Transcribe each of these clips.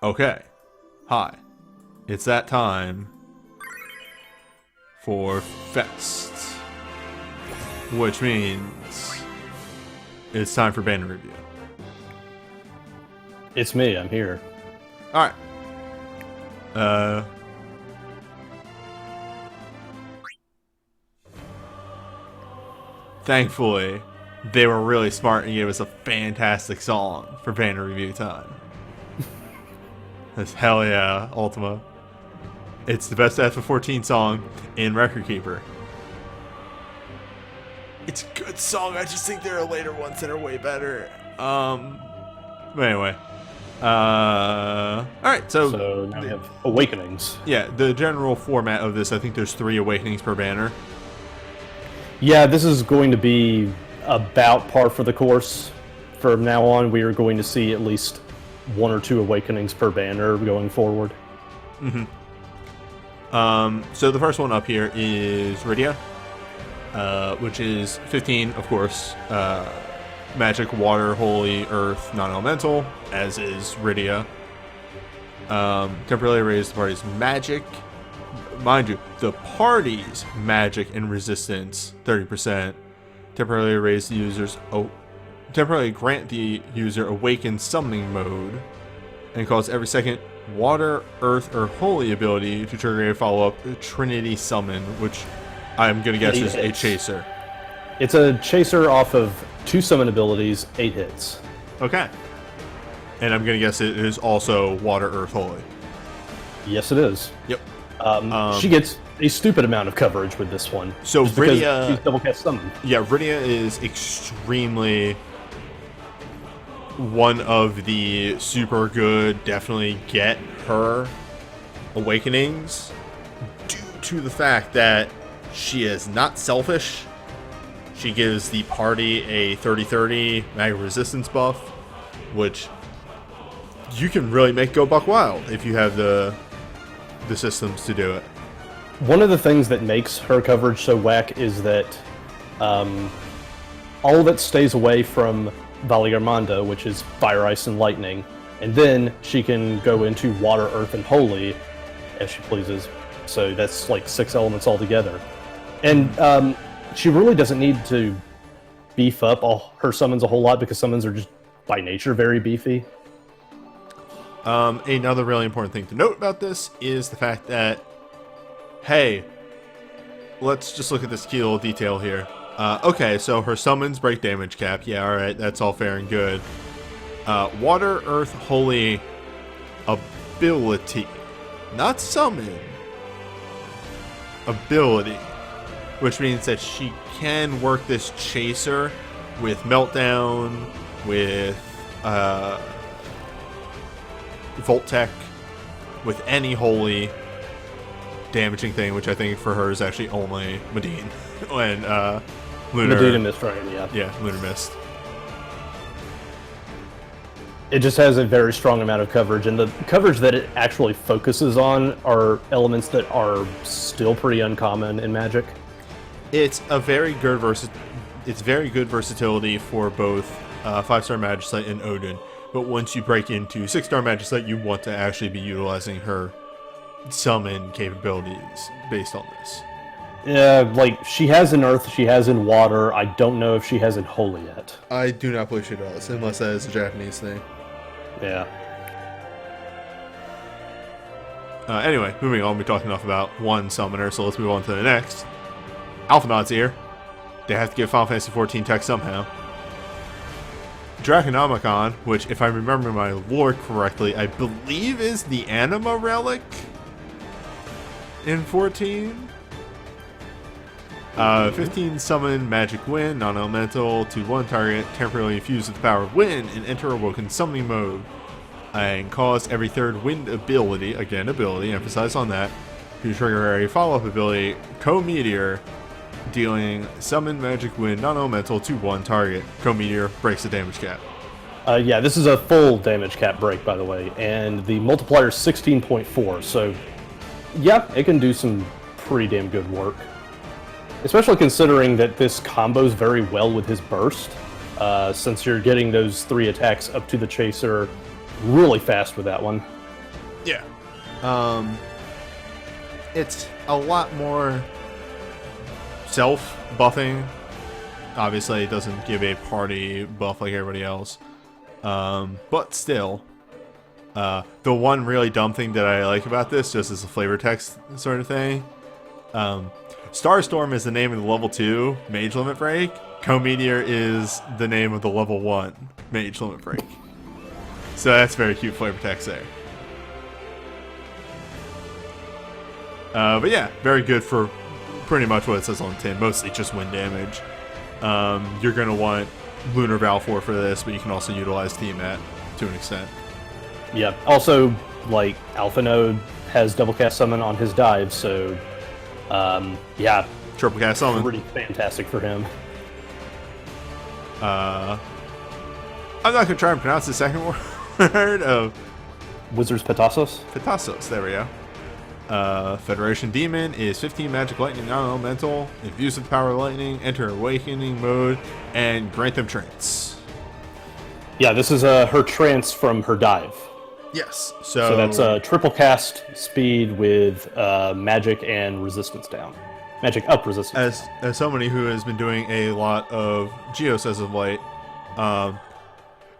Okay. Hi. It's that time for Fest. Which means it's time for banner review. It's me, I'm here. Alright. Thankfully, they were really smart and gave us a fantastic song for banner review time. That's hell yeah, Ultima. It's the best FF14 song in Record Keeper. It's a good song, I just think there are later ones that are way better. But anyway. Alright, So now we have Awakenings. Yeah, the general format of this, I think there's 3 Awakenings per banner. Yeah, this is going to be about par for the course. From now on, we are going to see at least 1 or 2 Awakenings per banner going forward. So the first one up here is Rydia, which is 15, of course. Magic, water, holy, earth, non-elemental, as is Rydia. Temporarily raise the party's magic. Mind you, the party's magic and resistance 30%. Temporarily raise the user's temporarily grant the user awakened summoning mode, and cause every second water, earth, or holy ability to trigger a follow-up Trinity summon, which I'm gonna guess is a chaser. It's a chaser off of 2 summon abilities, 8 hits. Okay. And I'm gonna guess it is also water, earth, holy. Yes, it is. Yep. She gets a stupid amount of coverage with this one. So just because Rydia, she's double cast summon. yeah, Rydia is extremely one of the super good, definitely get her awakenings due to the fact that she is not selfish. She gives the party a 30-30 mag resistance buff, which you can really make go buck wild if you have the systems to do it. One of the things that makes her coverage so whack is that all of it stays away from Valiarmanda, which is fire, ice, and lightning, and then she can go into water, earth, and holy as she pleases. So that's like 6 elements altogether. And she really doesn't need to beef up all her summons a whole lot because summons are just by nature very beefy. Another really important thing to note about this is the fact that, hey, let's just look at this key little detail here. Okay, so her summons break damage cap. Yeah, alright, that's all fair and good. Water, earth, holy ability. Not summon. Ability. Which means that she can work this chaser with Meltdown, with Voltech, with any holy damaging thing, which I think for her is actually only Medine and Lunar. Medina Mist, right? Yeah. Yeah, Lunar Mist. It just has a very strong amount of coverage, and the coverage that it actually focuses on are elements that are still pretty uncommon in Magic. It's a very good versatility for both 5-star Magicite and Odin. But once you break into 6-star Magicite, you want to actually be utilizing her summon capabilities based on this. Yeah, like, she has in Earth, she has in Water. I don't know if she has in Holy yet. I do not believe she does, unless that is a Japanese thing. Yeah. Anyway, moving on, we're talking enough about one summoner, so let's move on to the next. Alphanaud's here. They have to get Final Fantasy XIV tech somehow. Draconomicon, which, if I remember my lore correctly, I believe is the Anima Relic in 14. 15 summon Magic Wind, non-elemental, to 1 target, temporarily infused with the power of Wind, and enter Awoken Summoning Mode. And cause every 3rd Wind ability, again ability, emphasize on that, to trigger a follow-up ability, Co-Meteor, dealing Summon Magic Wind, non-elemental, to 1 target. Co-Meteor breaks the damage cap. Yeah, this is a full damage cap break, by the way, and the multiplier is 16.4, so yeah, it can do some pretty damn good work. Especially considering that this combos very well with his burst, since you're getting those 3 attacks up to the chaser really fast with that one. Yeah. It's a lot more self-buffing. Obviously, it doesn't give a party buff like everybody else. But still, the one really dumb thing that I like about this, just as a flavor text sort of thing, Starstorm is the name of the level 2 Mage Limit Break. Co-Meteor is the name of the level 1 Mage Limit Break. So that's very cute flavor text there. But yeah, very good for pretty much what it says on the tin, mostly just wind damage. You're going to want Lunar Valfor for this, but you can also utilize Tiamat to an extent. Yeah. Also, like, Alpha Node has double cast summon on his dive, so yeah, Triple cast summon. pretty fantastic for him. I'm not going to try and pronounce the second word of Wizard's Petasos. Petasos. There we go. Federation Demon is 15 Magic Lightning non-elemental. Infused with the power of lightning, enter Awakening mode, and grant them trance. Yeah, this is her trance from her dive. Yes. So that's a triple cast speed with magic and resistance down. Magic up resistance. As somebody who has been doing a lot of Geos as of late,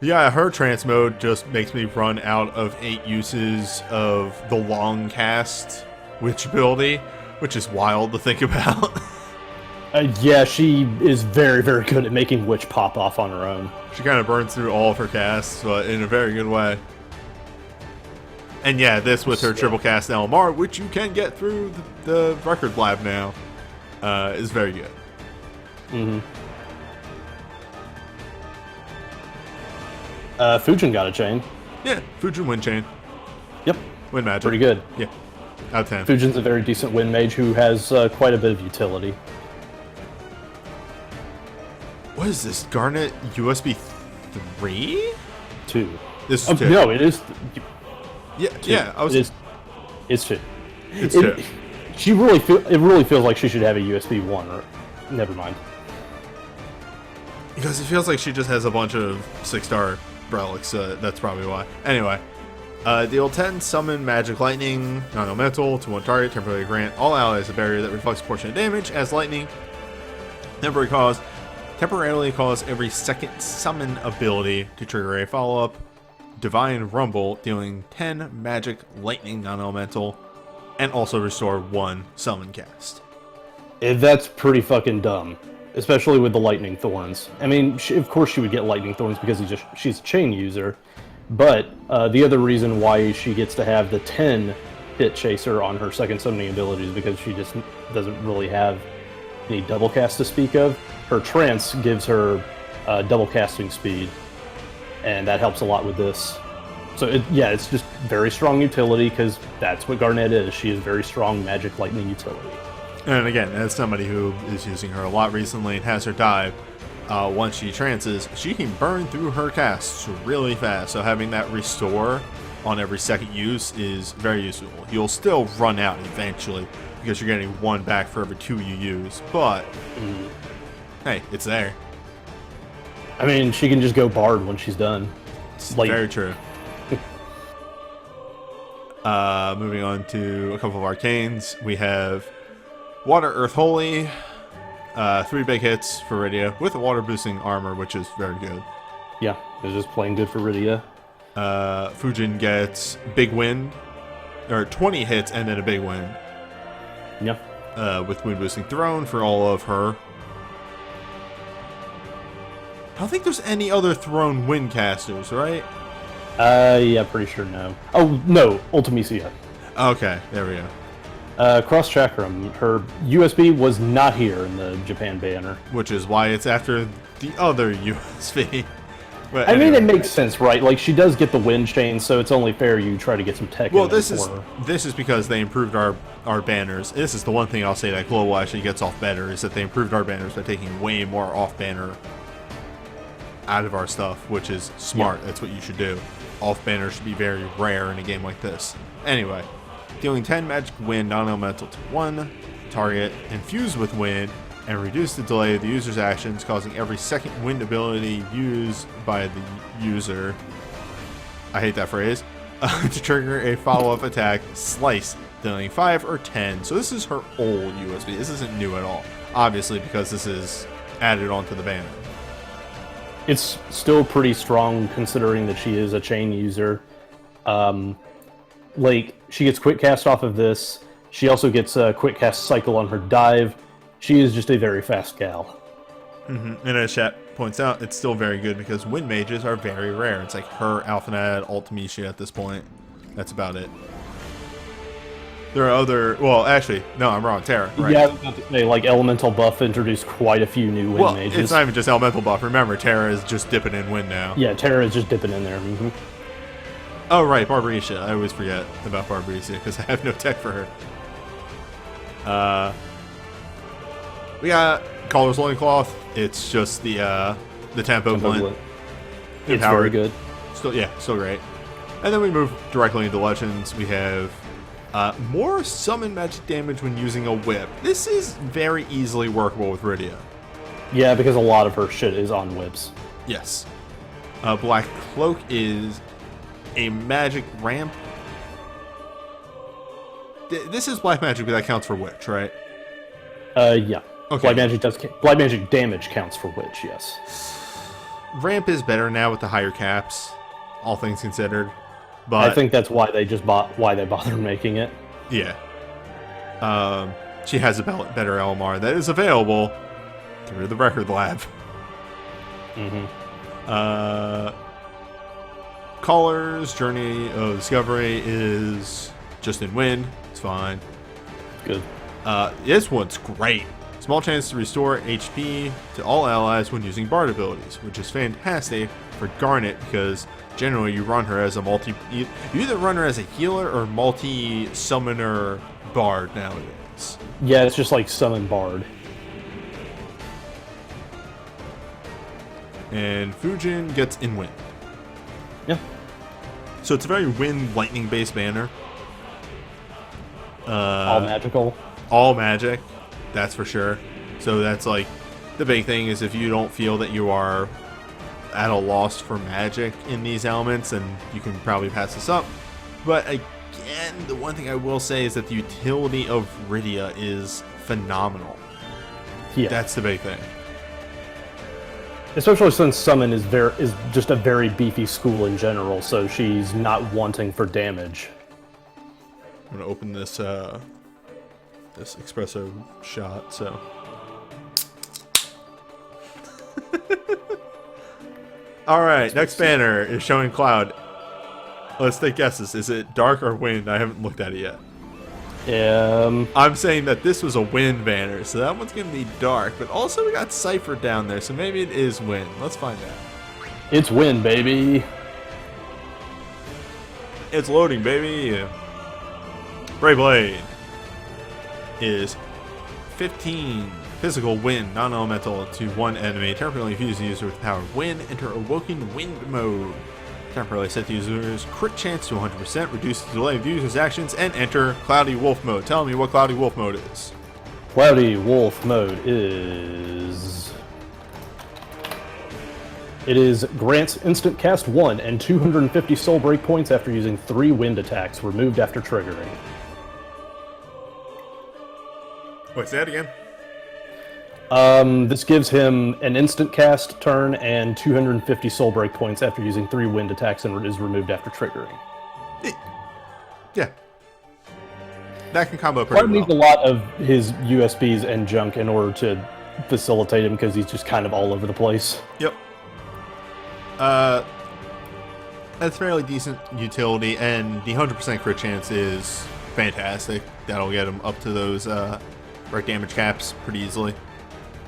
yeah, her trance mode just makes me run out of 8 uses of the long cast witch ability, which is wild to think about. Yeah, she is very, very good at making witch pop off on her own. She kind of burns through all of her casts, but in a very good way. And yeah, this with her triple cast LMR, which you can get through the record lab now, is very good. Mm-hmm. Fujin got a chain. Yeah, Fujin Wind Chain. Yep. Wind Magic. Pretty good. Yeah, out of 10. Fujin's a very decent wind mage who has quite a bit of utility. What is this? Garnet USB 3? 2. This is 2. No, it is. Yeah, 2. yeah. I was. It's 2. It's 2. It really feels like she should have a USB 1. Or never mind. Because it feels like she just has a bunch of 6-star relics. That's probably why. Anyway, deal 10 summon magic lightning non-elemental to one target. Temporarily grant all allies a barrier that reflects a portion of damage as lightning. Temporarily cause every second summon ability to trigger a follow-up. Divine Rumble, dealing 10 magic lightning non-elemental, and also restore 1 summon cast. That's pretty fucking dumb, especially with the lightning thorns. I mean, of course she would get lightning thorns because she's a chain user, but the other reason why she gets to have the 10 hit chaser on her second summoning ability is because she just doesn't really have any double cast to speak of. Her trance gives her double casting speed, and that helps a lot with this. So it's just very strong utility because that's what Garnet is. She is very strong magic lightning utility. And again, as somebody who is using her a lot recently and has her dive, once she trances, she can burn through her casts really fast. So having that restore on every second use is very useful. You'll still run out eventually because you're getting 1 back for every 2 you use, but hey, it's there. I mean, she can just go Bard when she's done. It's very true. Moving on to a couple of arcanes, we have Water, Earth, Holy, 3 big hits for Rydia with a water boosting armor, which is very good. Yeah, it's just plain good for Rydia. Fujin gets Big Wind, or 20 hits and then a Big Wind. Yeah. With Wind Boosting Throne for all of her. I don't think there's any other Throne Wind casters, right? Yeah, pretty sure no. Oh, no, Ultimisia. Okay, there we go. Cross Chakram, her USB was not here in the Japan banner. Which is why it's after the other USB. But I mean, anyway. it makes sense, right? Like, she does get the wind chain, so it's only fair you try to get some tech Well, in this for is her. this is because they improved our banners. This is the one thing I'll say that Global actually gets off better, is that they improved our banners by taking way more off-banner out of our stuff, which is smart. Yeah. That's what you should do. Off-banner should be very rare in a game like this. Anyway, dealing 10 magic wind non-elemental to 1 target, infused with wind, and reduce the delay of the user's actions, causing every second wind ability used by the user, I hate that phrase, to trigger a follow-up attack, Slice, dealing 5 or 10. So this is her old USB. This isn't new at all. Obviously, because this is added onto the banner. It's still pretty strong considering that she is a chain user. Like, she gets quick cast off of this. She also gets a quick cast cycle on her dive. She is just a very fast gal. And as chat points out, it's still very good because wind mages are very rare. It's like her, Alphanad, Ultimecia at this point. That's about it. There are other... Well, actually, no, I'm wrong. Terra, right? Yeah, I was about to say, like, Elemental Buff introduced quite a few new wind mages. It's not even just Elemental Buff. Remember, Terra is just dipping in wind now. Yeah, Terra is just dipping in there. Mm-hmm. Oh, right, Barbarisha. I always forget about Barbarisha because I have no tech for her. We got Caller's Loincloth. It's just the Tempo Blend. It's very good. Still great. And then we move directly into Legends. We have more summon magic damage when using a whip. This is very easily workable with Rydia. Yeah, because a lot of her shit is on whips. Yes. Black Cloak is a magic ramp. This is black magic, but that counts for Witch, right? Yeah. Okay. Black magic damage counts for Witch, yes. Ramp is better now with the higher caps, all things considered. But I think that's why they bothered making it. Yeah. She has a better LMR that is available through the Record Lab. Caller's Journey of Discovery is just in wind. It's fine. Good. This one's great. Small chance to restore HP to all allies when using Bard abilities, which is fantastic for Garnet because generally you run her as a you either run her as a healer or multi-summoner Bard nowadays. Yeah, it's just like summon Bard. And Fujin gets in wind. Yeah. So it's a very wind lightning based banner. All magical. All magic, that's for sure. So that's like the big thing is if you don't feel that you are at a loss for magic in these elements, and you can probably pass this up. But again, the one thing I will say is that the utility of Rydia is phenomenal. Yeah. That's the big thing. Especially since Summon is just a very beefy school in general, so she's not wanting for damage. I'm gonna open this this espresso shot, so. Alright, next banner is showing Cloud. Let's take guesses. Is it dark or wind? I haven't looked at it yet. I'm saying that this was a wind banner, so that one's gonna be dark, but also we got Cypher down there, so maybe it is wind. Let's find out. It's wind, baby. It's loading, baby. Brayblade is 15 physical wind, non-elemental to one enemy. Temporarily fuse the user with the power of wind. Enter Awoken Wind mode. Temporarily set the user's crit chance to 100%, reduce the delay of the user's actions, and enter Cloudy Wolf mode. Tell me what Cloudy Wolf mode is. Cloudy Wolf mode is... It is grants instant cast 1 and 250 soul break points after using 3 wind attacks, removed after triggering. Wait, say that again? This gives him an instant cast turn and 250 soul break points after using 3 wind attacks and is removed after triggering. Yeah. That can combo pretty well. Needs a lot of his USBs and junk in order to facilitate him because he's just kind of all over the place. Yep. That's fairly decent utility, and the 100% crit chance is fantastic. That'll get him up to those break damage caps pretty easily.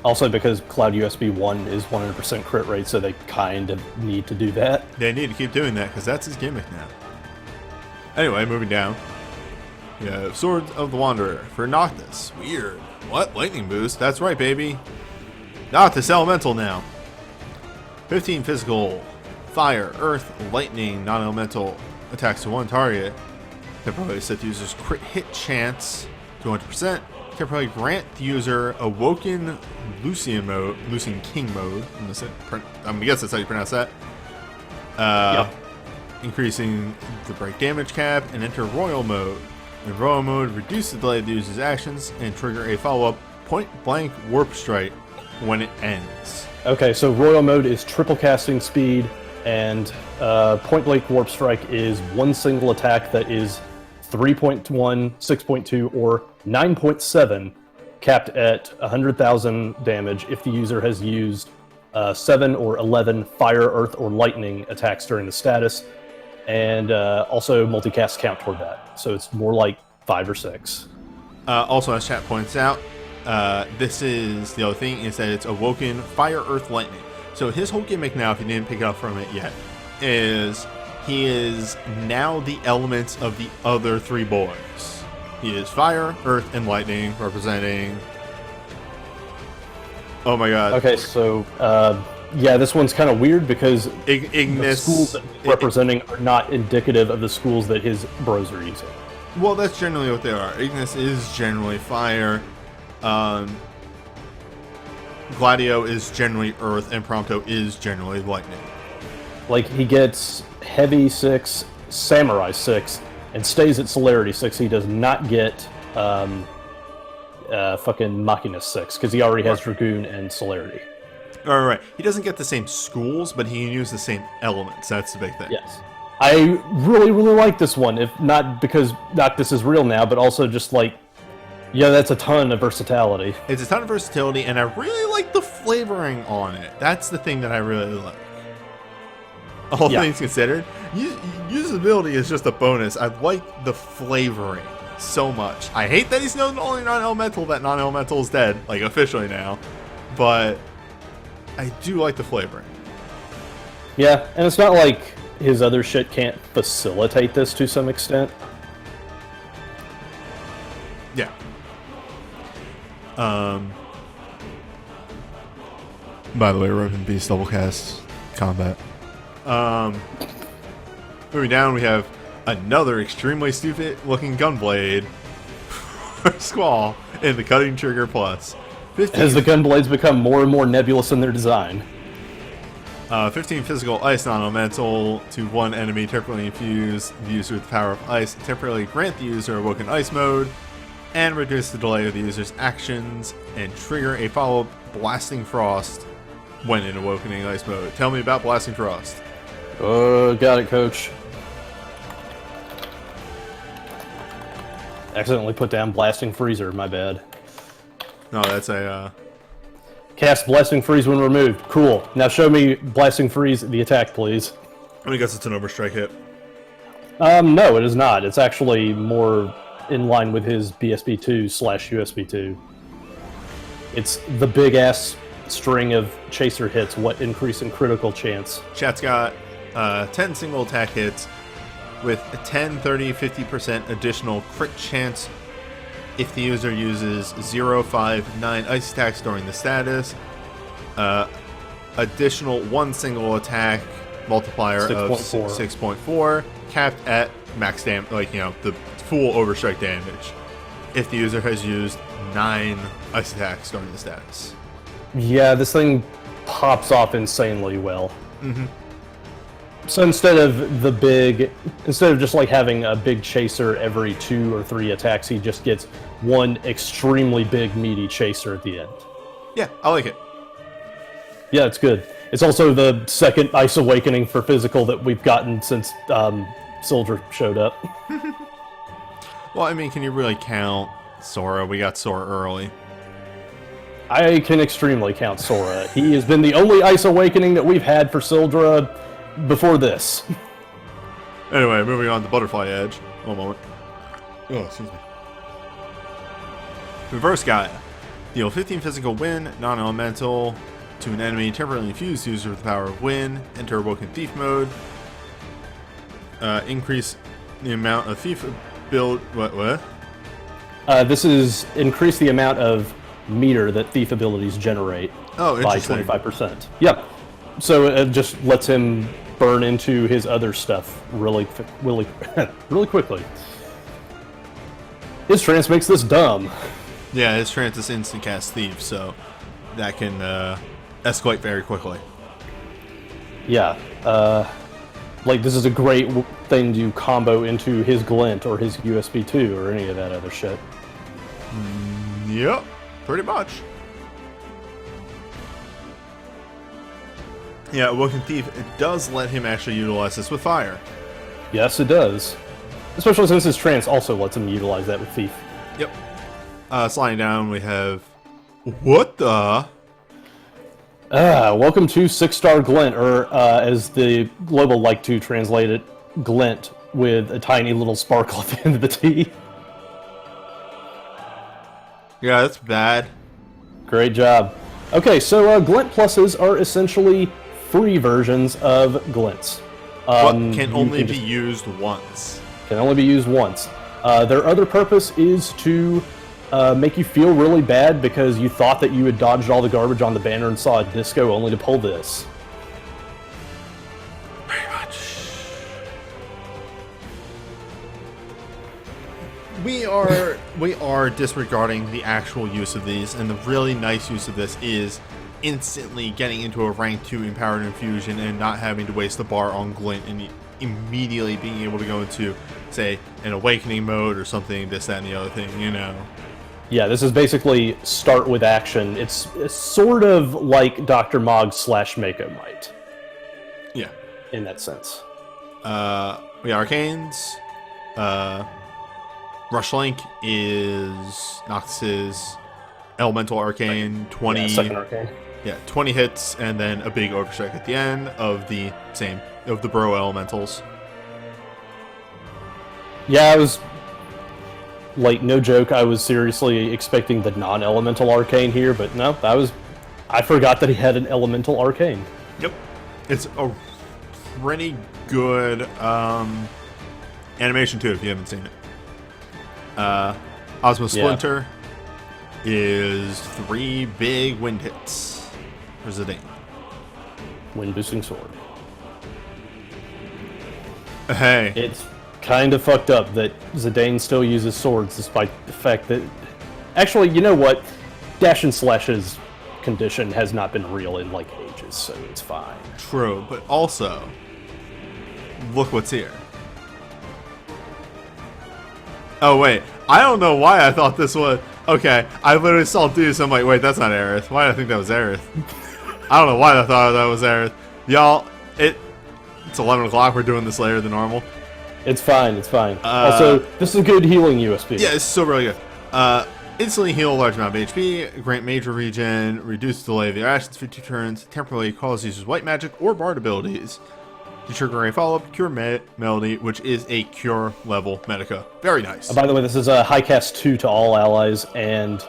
Also because Cloud USB 1 is 100% crit rate, so they kind of need to do that. They need to keep doing that, because that's his gimmick now. Anyway, moving down. We have Swords of the Wanderer for Noctis. Weird. What? Lightning boost? That's right, baby. Noctis Elemental now. 15 physical, fire, earth, lightning, non-elemental attacks to one target. Temporarily set the user's crit hit chance to 100%. Temporarily grant the user Awoken Lucian King mode. I'm gonna guess that's how you pronounce that. Yeah. increasing the break damage cap, and enter Royal Mode. In Royal Mode, reduce the delay of the user's actions and trigger a follow-up point-blank warp strike when it ends. Okay, so Royal Mode is triple casting speed, and Point Blank Warp Strike is one single attack that is 3.1, 6.2, or 9.7, capped at 100,000 damage if the user has used 7 or 11 fire, earth, or lightning attacks during the status, and also multicast count toward that. So it's more like 5 or 6. Also, as chat points out, this is the other thing, is that it's Awoken Fire, Earth, Lightning. So his whole gimmick now, if you didn't pick it up from it yet, is he is now the elements of the other 3 boys. He is Fire, Earth, and Lightning, representing... Oh my god. Okay, so, yeah, this one's kind of weird because Ignis... the schools that he's representing are not indicative of the schools that his bros are using. Well, that's generally what they are. Ignis is generally Fire. Gladio is generally Earth, and Prompto is generally Lightning. Like, he gets Heavy 6, Samurai 6, and stays at Celerity 6. He does not get fucking Machina 6, because he already has Dragoon and Celerity. Alright, he doesn't get the same schools, but he can use the same elements. That's the big thing. Yes. I really, really like this one, if not because Noctis is real now, but also just like, yeah, that's a ton of versatility. It's a ton of versatility, and I really like the flavoring on it. That's the thing that I really like. All things considered, usability is just a bonus. I like the flavoring so much. I hate that he's the only non-elemental, that non-elemental is dead, like officially now, but I do like the flavoring. Yeah, and it's not like his other shit can't facilitate this to some extent. Yeah. By the way, Rogan Beast double cast combat. Moving down, we have another extremely stupid looking Gunblade for Squall in the Cutting Trigger Plus. 15, as the Gunblades become more and more nebulous in their design. 15 physical ice non-elemental to 1 enemy temporarily infuse the user with the power of ice, temporarily grant the user Awoken Ice Mode, and reduce the delay of the user's actions, and trigger a follow-up Blasting Frost when in Awokening Ice Mode. Tell me about Blasting Frost. Got it, coach. Accidentally put down Blasting Freezer, my bad. No, that's a, Cast Blasting Freeze when removed. Cool. Now show me Blasting Freeze, the attack, please. I guess it's an Overstrike hit. No, it is not. It's actually more in line with his BSB2/USB2. It's the big-ass string of chaser hits, what increase in critical chance. Chat's got 10 single attack hits with a 10, 30, 50% additional crit chance if the user uses 0, 5, 9 ice attacks during the status. Additional 1 single attack multiplier 6. Of 6.4, capped at max damage, the full overstrike damage, if the user has used 9 ice attacks during the status. Yeah, this thing pops off insanely well. Mm-hmm. So instead of just like having a big chaser every 2 or 3 attacks, he just gets one extremely big meaty chaser at the end. Yeah, I like it. Yeah, it's good. It's also the second Ice Awakening for physical that we've gotten since Soldier showed up. Well, I mean, can you really count Sora? We got Sora early. I can extremely count Sora. He has been the only Ice Awakening that we've had for Sildra before this. Anyway, moving on to Butterfly Edge. One moment. Oh, excuse me. Reverse Gaia. Deal 15 physical win, non-elemental, to an enemy temporarily infused user with the power of win. Enter Awoken Thief mode. Increase the amount of Thief build... What? This is increase the amount of meter that Thief abilities generate by 25%. Yep. So it just lets him burn into his other stuff really quickly. His trance makes this dumb. Yeah, his trance is instant cast Thief, so that can escalate very quickly. Yeah. Like, this is a great thing to combo into his glint or his USB 2 or any of that other shit. Yep, pretty much. Yeah, Awoken Thief, it does let him actually utilize this with fire. Yes, it does. Especially since his trance also lets him utilize that with Thief. Yep. Sliding down, we have... What the... Welcome to 6-star glint, or as the global like to translate it, glint with a tiny little sparkle at the end of the T. Yeah, that's bad. Great job. Okay, so glint pluses are essentially free versions of glints. But can only be used once. Can only be used once. Their other purpose is to make you feel really bad because you thought that you had dodged all the garbage on the banner and saw a disco only to pull this. Very much. We are disregarding the actual use of these, and the really nice use of this is instantly getting into a rank 2 empowered infusion and not having to waste the bar on glint and immediately being able to go into, say, an awakening mode or something, this, that, and the other thing, you know. Yeah, this is basically start with action. It's sort of like Dr. Mog / Mako Might. Yeah. In that sense. We Arcanes. Rush Link is Nox's Elemental Arcane, 20... Yeah, second Arcane. Yeah, 20 hits, and then a big overstrike at the end of the Bro Elementals. Yeah, I was... Like, no joke, I was seriously expecting the non-elemental arcane here, but no, I forgot that he had an elemental arcane. Yep. It's a pretty good animation, too, if you haven't seen it. Osmo Splinter is 3 big wind hits for Zidane. Wind boosting sword. Hey. It's kind of fucked up that Zidane still uses swords despite the fact that... Actually, you know what? Dash and Slash's condition has not been real in, like, ages, so it's fine. True, but also, look what's here. Oh, wait. I don't know why I thought this was... Okay, I literally saw Deuce, I'm like, wait, that's not Aerith. Why did I think that was Aerith? I don't know why I thought that was Aerith. Y'all, it's 11 o'clock, we're doing this later than normal. It's fine, it's fine. Also, this is a good healing USB. Yeah, it's still really good. Instantly heal a large amount of HP, grant major regen, reduce the delay of their actions for 2 turns, temporarily cause users white magic or bard abilities. To trigger a follow-up, Cure Melody, which is a Cure level Medica. Very nice. By the way, this is a high cast 2 to all allies, and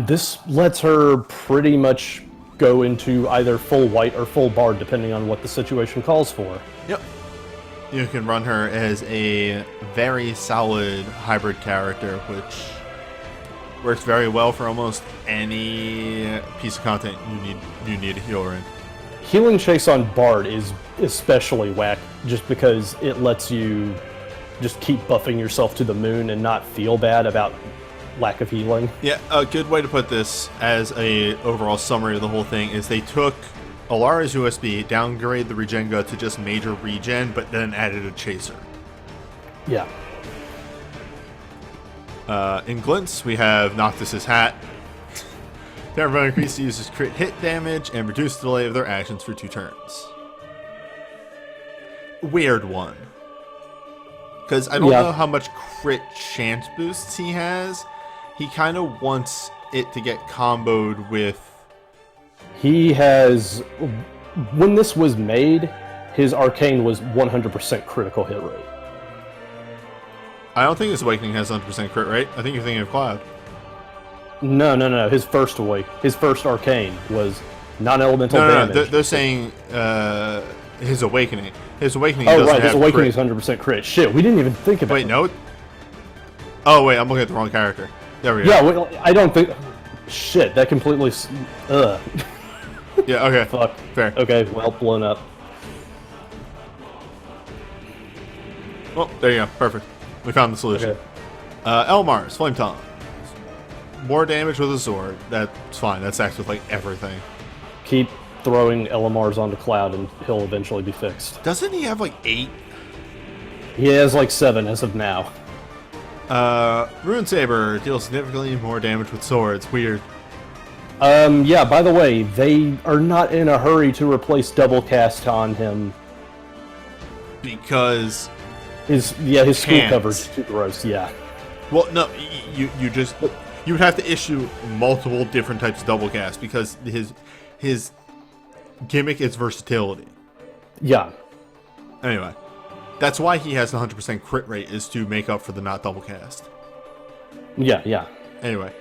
this lets her pretty much go into either full white or full bard, depending on what the situation calls for. Yep. You can run her as a very solid hybrid character, which works very well for almost any piece of content you need a healer in. Healing Chase on Bard is especially whack, just because it lets you just keep buffing yourself to the moon and not feel bad about lack of healing. Yeah, a good way to put this as a overall summary of the whole thing is they took Alara's USB, downgraded the regen gun to just major regen, but then added a chaser. Yeah. In Glints, we have Noctis's hat. Temporarily increase the user's crit hit damage and reduce the delay of their actions for 2 turns. Weird one. Because I don't know how much crit chance boosts he has. He kind of wants it to get comboed with... He has... When this was made, his Arcane was 100% critical hit rate. I don't think his Awakening has 100% crit rate. I think you're thinking of Cloud. No. His first Arcane was non-elemental damage. No, they're saying his Awakening. His Awakening doesn't have his Awakening crit. is 100% crit. Shit, we didn't even think about it. Wait, no? Oh, wait, I'm looking at the wrong character. There we go. Yeah, well, I don't think... Shit, that completely... Ugh. Yeah, okay. Fuck. Fair. Okay, well, blown up. Well, there you go. Perfect. We found the solution. Okay. Elmar's Flame Tongue. More damage with a sword. That's fine. That stacks with, like, everything. Keep throwing LMRs onto Cloud, and he'll eventually be fixed. Doesn't he have like 8? He has like 7 as of now. Rune Saber deals significantly more damage with swords. Weird. Yeah, by the way, they are not in a hurry to replace double cast on him. Because his school coverage is too gross, yeah. Well, no, you would have to issue multiple different types of double cast because his gimmick is versatility. Yeah. Anyway, that's why he has the 100% crit rate, is to make up for the not double cast. Yeah. Anyway,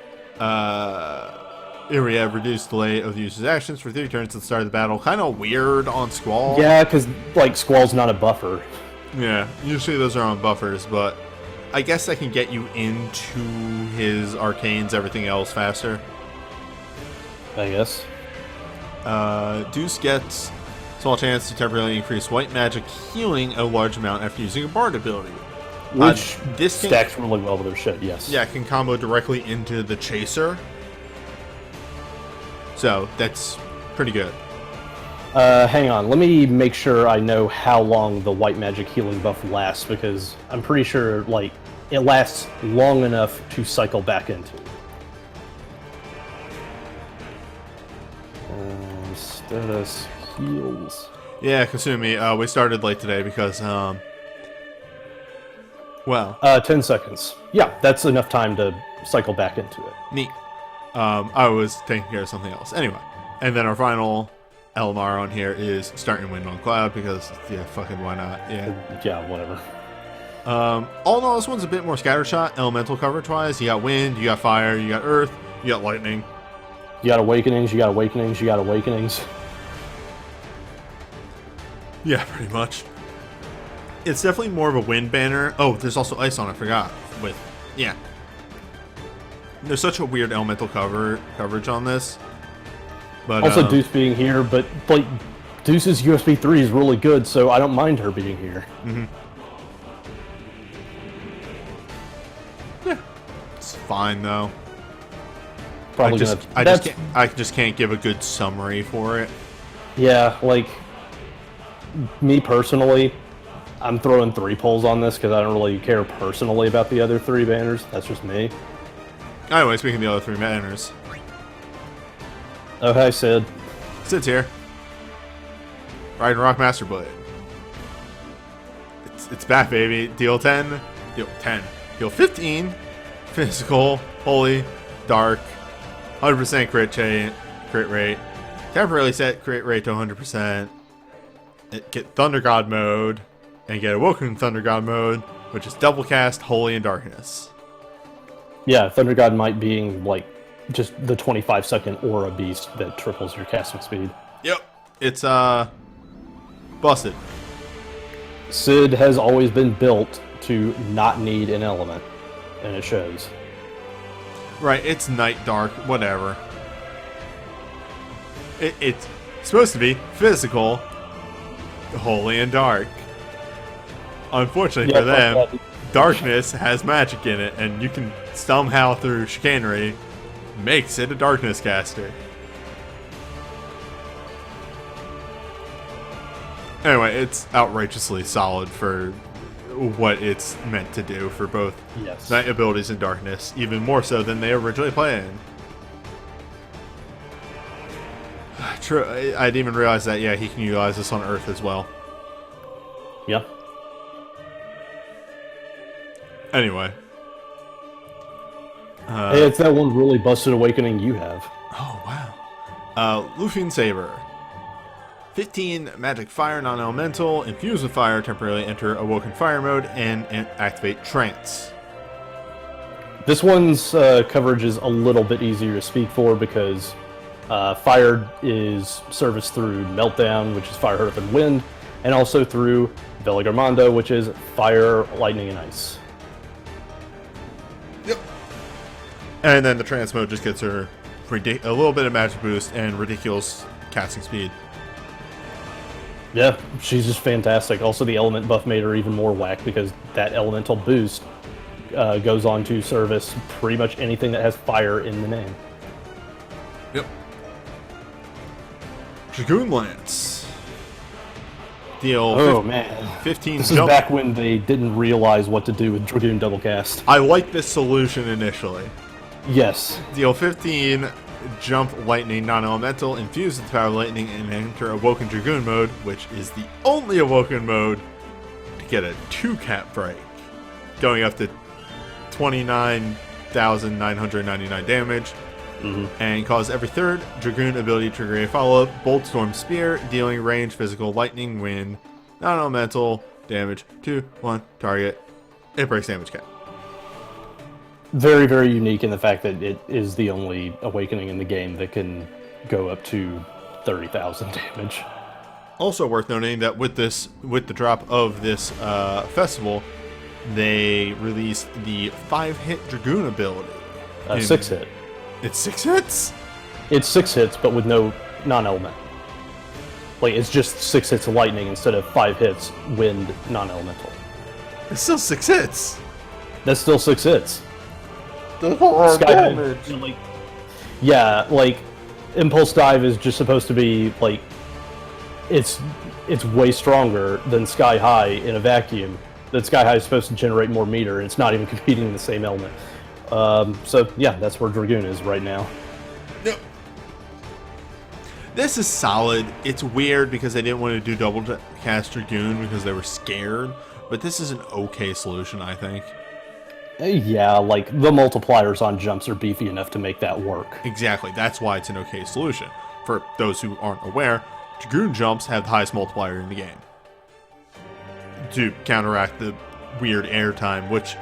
here we have reduced delay of the user's actions for 3 turns at the start of the battle. Kind of weird on Squall. Yeah, because like Squall's not a buffer. Yeah, usually those are on buffers, but I guess that can get you into his arcanes, everything else faster. I guess. Deuce gets small chance to temporarily increase white magic healing a large amount after using a bard ability. Which this stacks really well with their shit, yes. Yeah, it can combo directly into the chaser. So, that's pretty good. Hang on, let me make sure I know how long the white magic healing buff lasts, because I'm pretty sure, like, it lasts long enough to cycle back into. Status heals. Yeah, Kasumi, we started late today because, well... 10 seconds. Yeah, that's enough time to cycle back into it. Neat. I was taking care of something else. Anyway, and then our final LMR on here is starting wind on Cloud because, yeah, fucking why not? Yeah. Yeah, whatever. All in all, this one's a bit more scattershot, elemental coverage-wise. You got wind, you got fire, you got earth, you got lightning. You got awakenings, you got awakenings, you got awakenings. Yeah, pretty much. It's definitely more of a wind banner. Oh, there's also ice on it, I forgot. Yeah. There's such a weird elemental coverage on this. But also, Deuce being here, but like Deuce's USB 3 is really good, so I don't mind her being here. Mm-hmm. Yeah, it's fine though. Probably I just can't give a good summary for it. Yeah, like me personally, I'm throwing 3 pulls on this because I don't really care personally about the other 3 banners. That's just me. Anyway, speaking of the other 3 banners. Oh, hi, Sid. Sid's here. Riding Rock Master Blade. It's back, baby. Deal 10. Deal 10. Deal 15. Physical. Holy. Dark. 100% crit rate. Temporarily set crit rate to 100%. Get Thunder God mode. And get Awoken Thunder God mode, which is double cast, Holy, and Darkness. Yeah, Thunder God might being like just the 25-second aura beast that triples your casting speed. Yep. It's busted. Sid has always been built to not need an element, and it shows. Right, it's night dark, whatever. It's supposed to be physical, holy, and dark. Unfortunately for them, darkness has magic in it, and you can somehow, through chicanery, make Sid a darkness caster. Anyway, it's outrageously solid for what it's meant to do for both night abilities and darkness, even more so than they originally planned. True, I didn't even realize that, yeah, he can utilize this on Earth as well. Yeah. Anyway. Hey, it's that one really busted awakening you have. Oh, wow. Lufian Saber. 15 magic fire non-elemental, infused with fire, temporarily enter Awoken Fire mode, and activate Trance. This one's coverage is a little bit easier to speak for because fire is serviced through Meltdown, which is fire, earth, and wind, and also through Veligarmondo, which is fire, lightning, and ice. Yep. And then the Trance mode just gets her a little bit of magic boost and ridiculous casting speed. Yeah, she's just fantastic. Also, the element buff made her even more whack because that elemental boost goes on to service pretty much anything that has fire in the name. Yep. Dragoon Lance. Deal. Oh man, 15 this jump. is back when they didn't realize what to do with Dragoon Double Cast. I like this solution initially. Yes. Deal 15 jump lightning non-elemental, infuse with the power of lightning, and enter Awoken Dragoon mode, which is the only Awoken mode to get a 2-cap break, going up to 29,999 damage, and cause every third Dragoon ability to trigger a follow-up Bolt Storm Spear, dealing range, physical, lightning, wind, non-elemental damage to one target. It breaks damage cap. Very, very unique in the fact that it is the only awakening in the game that can go up to 30,000 damage. Also worth noting that with the drop of this festival, they released the 5-hit Dragoon ability. 6-hit. It's 6 hits? It's 6 hits, but with no non-element. Like, it's just 6 hits of lightning instead of 5 hits wind non-elemental. It's still 6 hits. That's still 6 hits. Damage. Like, yeah, like Impulse Dive is just supposed to be like it's way stronger than Sky High in a vacuum. That Sky High is supposed to generate more meter, and it's not even competing in the same element. So yeah, that's where Dragoon is right now. No. This is solid. It's weird because they didn't want to do double cast Dragoon because they were scared, but this is an okay solution, I think. Yeah, like the multipliers on jumps are beefy enough to make that work. Exactly. That's why it's an okay solution. For those who aren't aware, Dragoon jumps have the highest multiplier in the game to counteract the weird airtime, which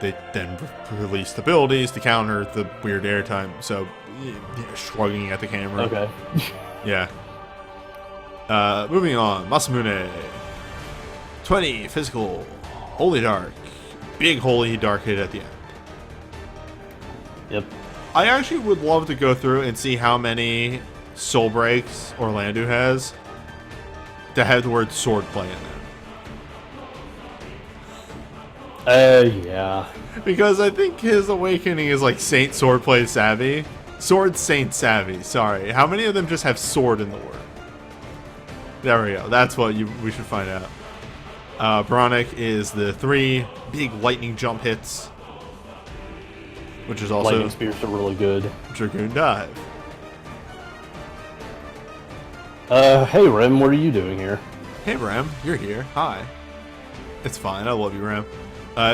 they then released abilities to counter the weird airtime. So, shrugging at the camera. Okay. Yeah. Moving on. Masamune. 20 physical. Holy Dark. Big Holy Dark hit at the end. Yep. I actually would love to go through and see how many soul breaks Orlando has that have the word swordplay in them. Yeah. Because I think his awakening is like Saint Swordplay Savvy. Sword Saint Savvy, sorry. How many of them just have sword in the word? There we go. That's what we should find out. Bronic is the 3 big lightning jump hits, which is also Lightning Spears are really good. Dragoon Dive. Hey Rem, what are you doing here? Hey Ram, you're here. Hi. It's fine. I love you, Ram.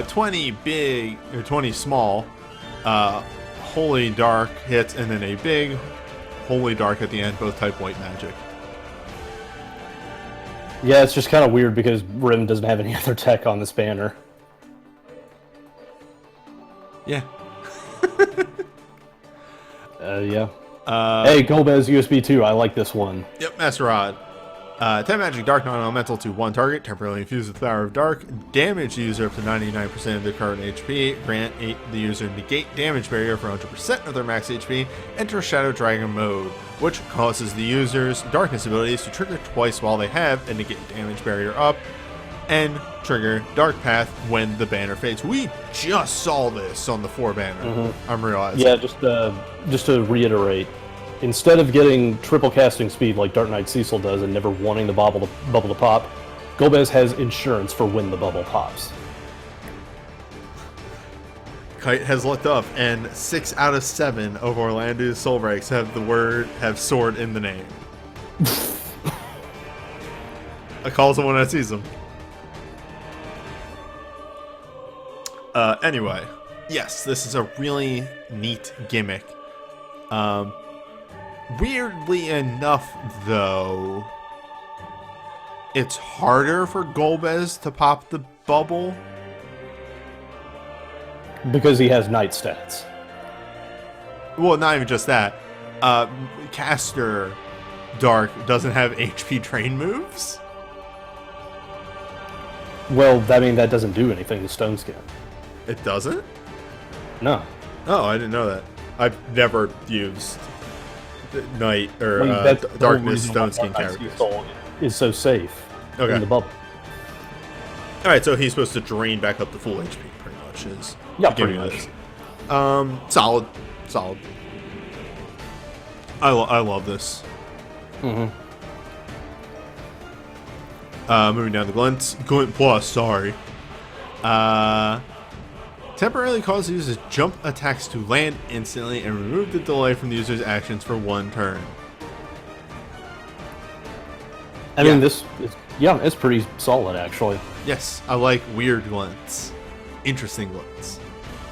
20 big or 20 small Holy Dark hits, and then a big Holy Dark at the end, both type white magic. Yeah, it's just kind of weird because Rim doesn't have any other tech on this banner. Yeah. Yeah. Hey, Golbez USB 2, I like this one. Yep, Master Rod. 10 magic dark non-elemental to one target, temporarily infused with the power of dark. Damage the user up to 99% of their current HP. Grant the user negate damage barrier for 100% of their max HP. Enter Shadow Dragon mode, which causes the user's darkness abilities to trigger twice while they have a negate damage barrier up, and trigger Dark Path when the banner fades. We just saw this on the 4 banner. I'm realizing. Yeah, just to reiterate, instead of getting triple casting speed like Dark Knight Cecil does and never wanting the bubble to pop, Golbez has insurance for when the bubble pops. Kite has looked up, and 6 out of 7 of Orlando's soul breaks have sword in the name. I call someone that sees them. Anyway, yes, this is a really neat gimmick. Weirdly enough, though, it's harder for Golbez to pop the bubble. Because he has night stats. Well, not even just that. Caster Dark doesn't have HP drain moves. Well, I mean, that doesn't do anything to Stone Skin. It doesn't? No. Oh, I didn't know that. I've never used Night or That's the whole Darkness reason Stone why Skin Dark Knight characters. Cecil is so safe Okay. in the bubble. Alright, so he's supposed to drain back up to full HP, pretty much, is Yeah, the beginning pretty of this. Solid. Solid. I love this. Moving down the Glint Plus, sorry. Temporarily cause users jump attacks to land instantly and remove the delay from the user's actions for 1 turn. I mean, this is, it's pretty solid, actually. Yes, I like weird glints. Interesting glints.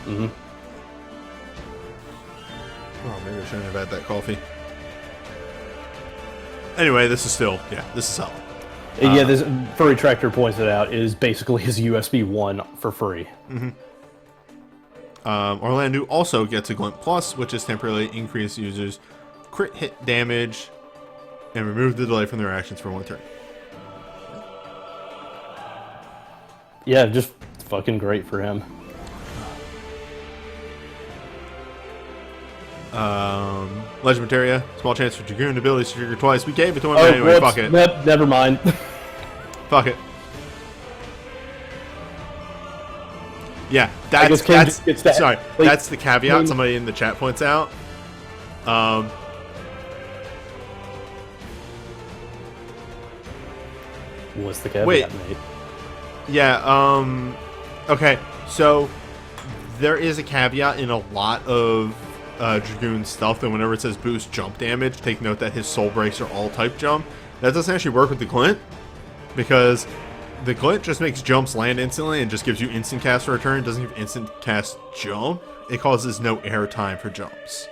Mm-hmm. Oh, maybe I shouldn't have had that coffee. Anyway, this is solid. This Furry Tractor points it out, is basically his USB 1 for free. Mm-hmm. Orlando also gets a Glint Plus, which is temporarily increase users' crit hit damage and remove the delay from their actions for 1 turn. Yeah, just fucking great for him. Legend Materia, small chance for Dragoon abilities to trigger twice. We gave it to him anyway. Whoops. Fuck it. Never mind. Fuck it. Yeah, that's the caveat somebody in the chat points out. What's the caveat, mate? Yeah, okay, so there is a caveat in a lot of Dragoon stuff that whenever it says boost jump damage, take note that his soul breaks are all type jump. That doesn't actually work with the Glint, because the Glint just makes jumps land instantly and just gives you instant cast for a turn. It doesn't give instant cast jump. It causes no air time for jumps.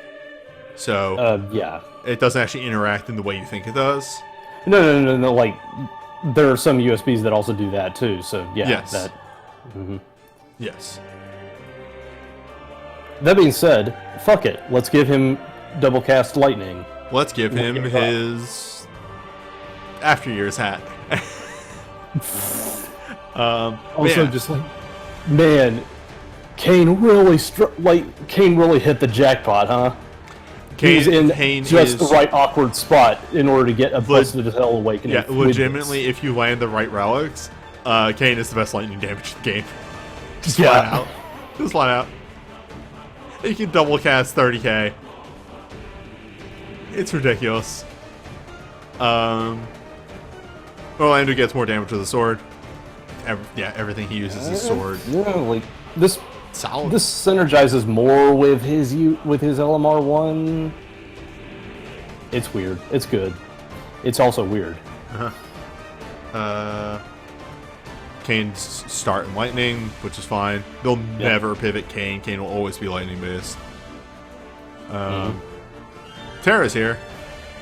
So, yeah. It doesn't actually interact in the way you think it does. No. Like, there are some USBs that also do that too, so yeah. Yes. Yes. That being said, fuck it. Let's give him double cast lightning. Let's give him his After Years hat. Also, just like, man, Kane really hit the jackpot, huh? He's in the right awkward spot in order to get a busted as hell awakening. Yeah, legitimately, if you land the right relics, Kane is the best lightning damage in the game. Just flat out. Just flat out. You can double cast 30k. It's ridiculous. Orlando gets more damage with the sword. Everything he uses is sword. Yeah, like this. Solid. This synergizes more with his LMR 1. It's weird. It's good. It's also weird. Kane's start in lightning, which is fine. They'll never pivot Kane. Kane will always be lightning based. Tara's here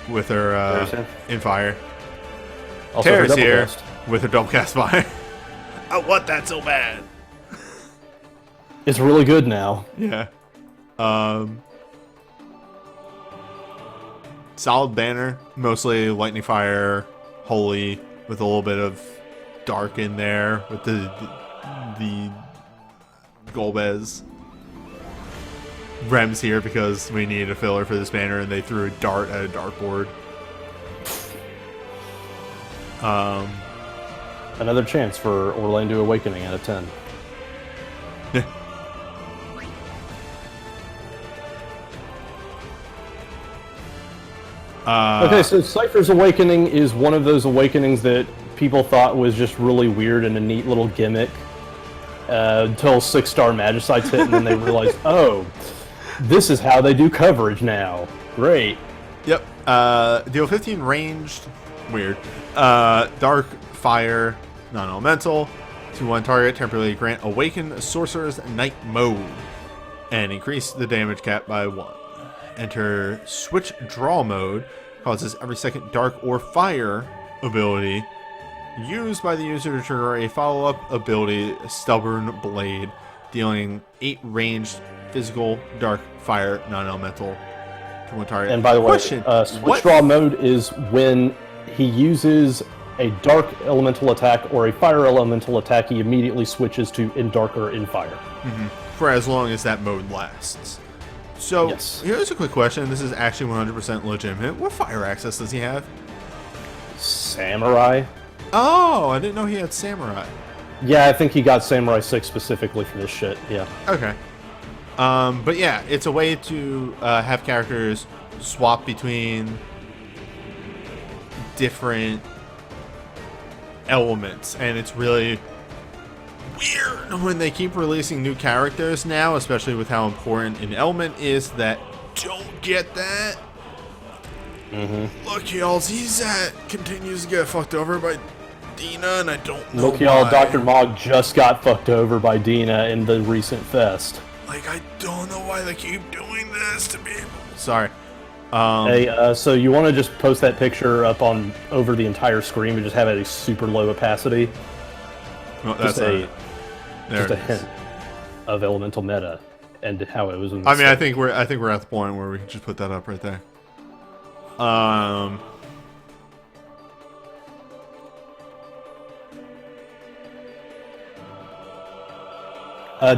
with her in fire. Also Tara's here with her double cast fire. I want that so bad. It's really good now. Yeah. Solid banner. Mostly lightning fire, holy, with a little bit of dark in there with the Golbez. Rem's here because we needed a filler for this banner and they threw a dart at a dartboard. Another chance for Orlando Awakening out of 10. Okay, so Cypher's Awakening is one of those awakenings that people thought was just really weird and a neat little gimmick until 6-star Magicites hit, and then they realized, oh, this is how they do coverage now. Great. Yep. Deal 15 ranged. Weird. Dark, fire, non-elemental. To one target, temporarily grant Awaken Sorcerer's Night Mode. And increase the damage cap by 1. Enter Switch Draw Mode. Causes every second dark or fire ability used by the user to trigger a follow-up ability, Stubborn Blade, dealing 8 ranged physical, dark, fire, non-elemental to one target. And by the way, Switch Draw Mode is when he uses a dark elemental attack or a fire elemental attack, he immediately switches to in dark or in fire. For as long as that mode lasts. So, here's a quick question. This is actually 100% legitimate. What fire access does he have? Samurai. Oh, I didn't know he had Samurai. Yeah, I think he got Samurai 6 specifically for this shit, yeah. Okay. But yeah, it's a way to have characters swap between different elements, and it's really weird when they keep releasing new characters now, especially with how important an element is that don't get that. Look, y'all, Zizat continues to get fucked over by Dina, and I don't know Look, y'all, why. Dr. Mog just got fucked over by Dina in the recent fest. Like, I don't know why they keep doing this to people. Sorry. Hey, so you want to just post that picture up on over the entire screen, but just have it at a super low opacity? Well, that's just a hint of elemental meta and how it was. In the I think we're at the point where we can just put that up right there.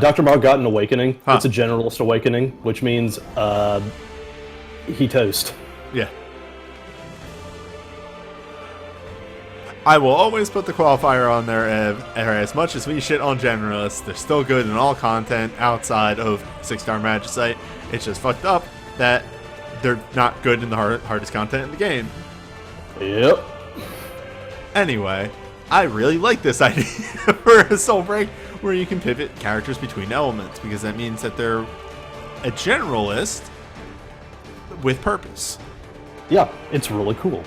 Dr. Mog got an awakening. Huh. It's a generalist awakening, which means he toast. Yeah. I will always put the qualifier on there as much as we shit on generalists. They're still good in all content outside of 6-star Magicite. It's just fucked up that they're not good in the hardest content in the game. Yep. Anyway, I really like this idea for a Soul Break where you can pivot characters between elements, because that means that they're a generalist with purpose. Yeah, it's really cool.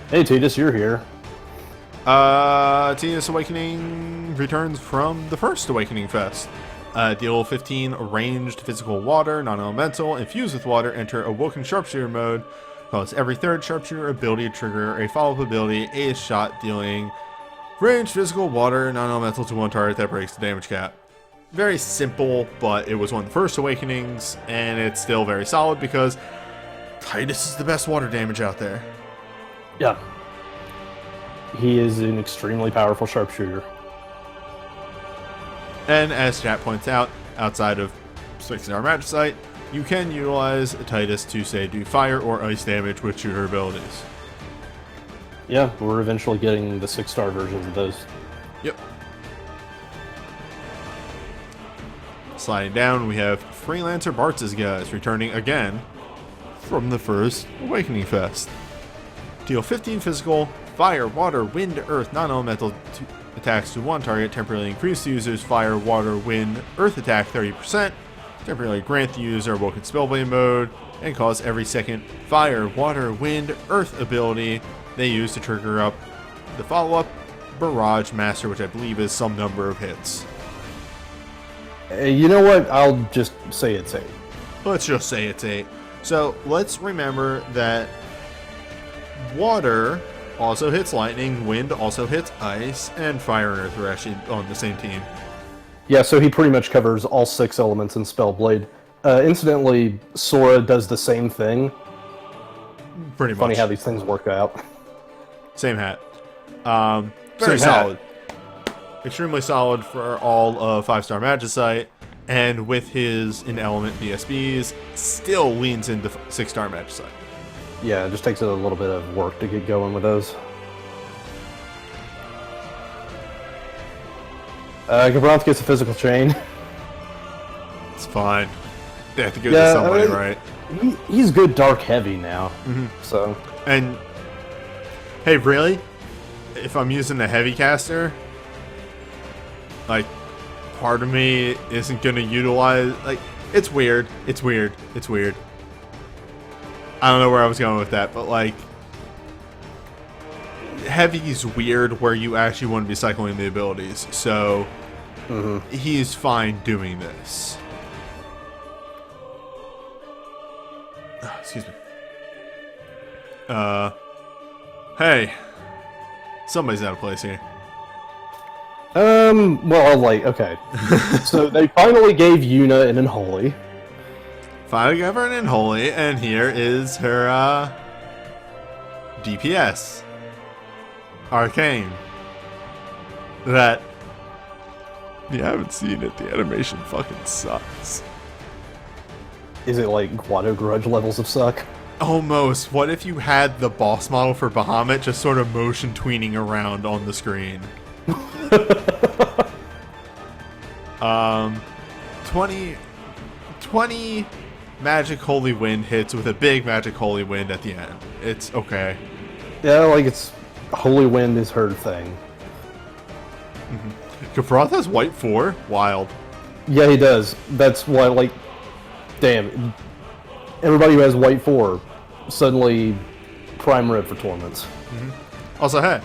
Hey, Titus, you're here. Titus Awakening returns from the first Awakening Fest. Deal 15 ranged physical water, non-elemental, infused with water, enter Awoken Sharpshooter mode. Cause every third Sharpshooter ability to trigger a follow-up ability, a shot dealing ranged physical water, non-elemental to one target that breaks the damage cap. Very simple, but it was one of the first Awakenings, and it's still very solid because Titus is the best water damage out there. Yeah. He is an extremely powerful sharpshooter. And as chat points out, outside of 6-star Magicite, you can utilize Titus to, say, do fire or ice damage with shooter abilities. Yeah, we're eventually getting the 6-star versions of those. Yep. Sliding down, we have Freelancer Bartz's guys returning again from the first Awakening Fest. Deal 15 physical, fire, water, wind, earth, non-elemental attacks to one target, temporarily increase the user's fire, water, wind, earth attack 30%, temporarily grant the user Awoken Spellblade mode, and cause every second fire, water, wind, earth ability they use to trigger up the follow-up Barrage Master, which I believe is some number of hits. You know what? I'll just say it's 8. Let's just say it's 8. So let's remember that water also hits lightning, wind also hits ice, and fire and earth are actually on the same team. Yeah, so he pretty much covers all 6 elements in Spellblade. Incidentally, Sora does the same thing. Pretty much. Funny how these things work out. Same hat. Very Same hat. solid. Extremely solid for all of 5-star Magicite, and with his in-element BSBs, still leans into 6-star Magicite. Yeah, it just takes a little bit of work to get going with those. Gabranth gets a physical chain. It's fine. They have to give it to somebody, right? He's good dark heavy now. So. And, hey, really? If I'm using a heavy caster, like, part of me isn't going to utilize, like, it's weird. It's weird. It's weird. I don't know where I was going with that, but, like, heavy's weird where you actually want to be cycling the abilities, so he's fine doing this. Oh, excuse me. Hey. Somebody's out of place here. Well, like, okay. So they finally gave Yuna an Unholy. Finally gave her an Unholy, and here is her, DPS. Arcane. That, if you haven't seen it, the animation fucking sucks. Is it like Guado Grudge levels of suck? Almost. What if you had the boss model for Bahamut just sort of motion tweening around on the screen? 20 Magic Holy Wind hits with a big Magic Holy Wind at the end. It's okay. Yeah, like it's Holy Wind is her thing. Kefroth has white 4? Wild. Yeah, he does. That's why, like, damn. Everybody who has white 4 suddenly prime rib for tournaments. Also, hey.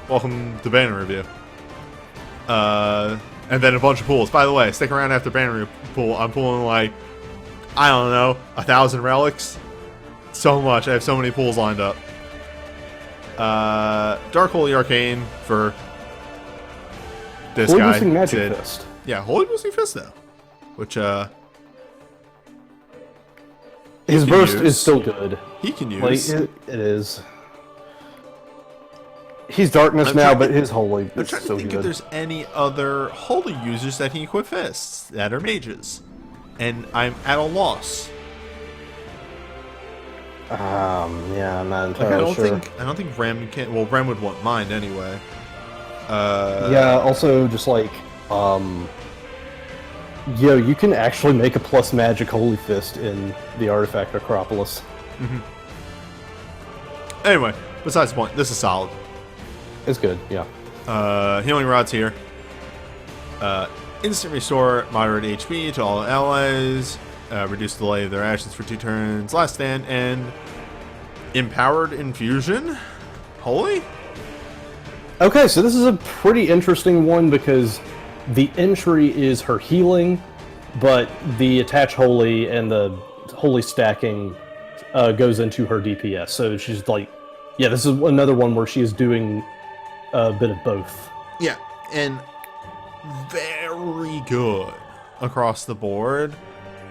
Welcome to Banner Review. And then a bunch of pools. By the way, stick around after Banner Pool. I'm pulling like, I don't know, 1,000 relics. So much. I have so many pools lined up. Dark Holy Arcane for this Holy guy. Boosting Magic Fist. Yeah, Holy Boosting Fist though. Which his burst is still good. He can use. Like, it is. He's darkness now, but his holy I'm is trying to so think good. if there's any other holy users that can equip fists that are mages, and I'm at a loss. Yeah, I'm not Like, entirely sure. I don't think Rem can. Well, Rem would want mine anyway. Yeah. Also, just like, you can actually make a plus magic holy fist in the artifact Acropolis. Anyway, besides the point, this is solid. It's good. Yeah. Healing rods here. Instant restore moderate HP to all allies. Reduce delay of their actions for 2 turns. Last stand and empowered infusion. Holy. Okay, so this is a pretty interesting one because the entry is her healing, but the attach holy and the holy stacking goes into her DPS. So she's like, yeah, this is another one where she is doing a bit of both. Yeah, and very good across the board.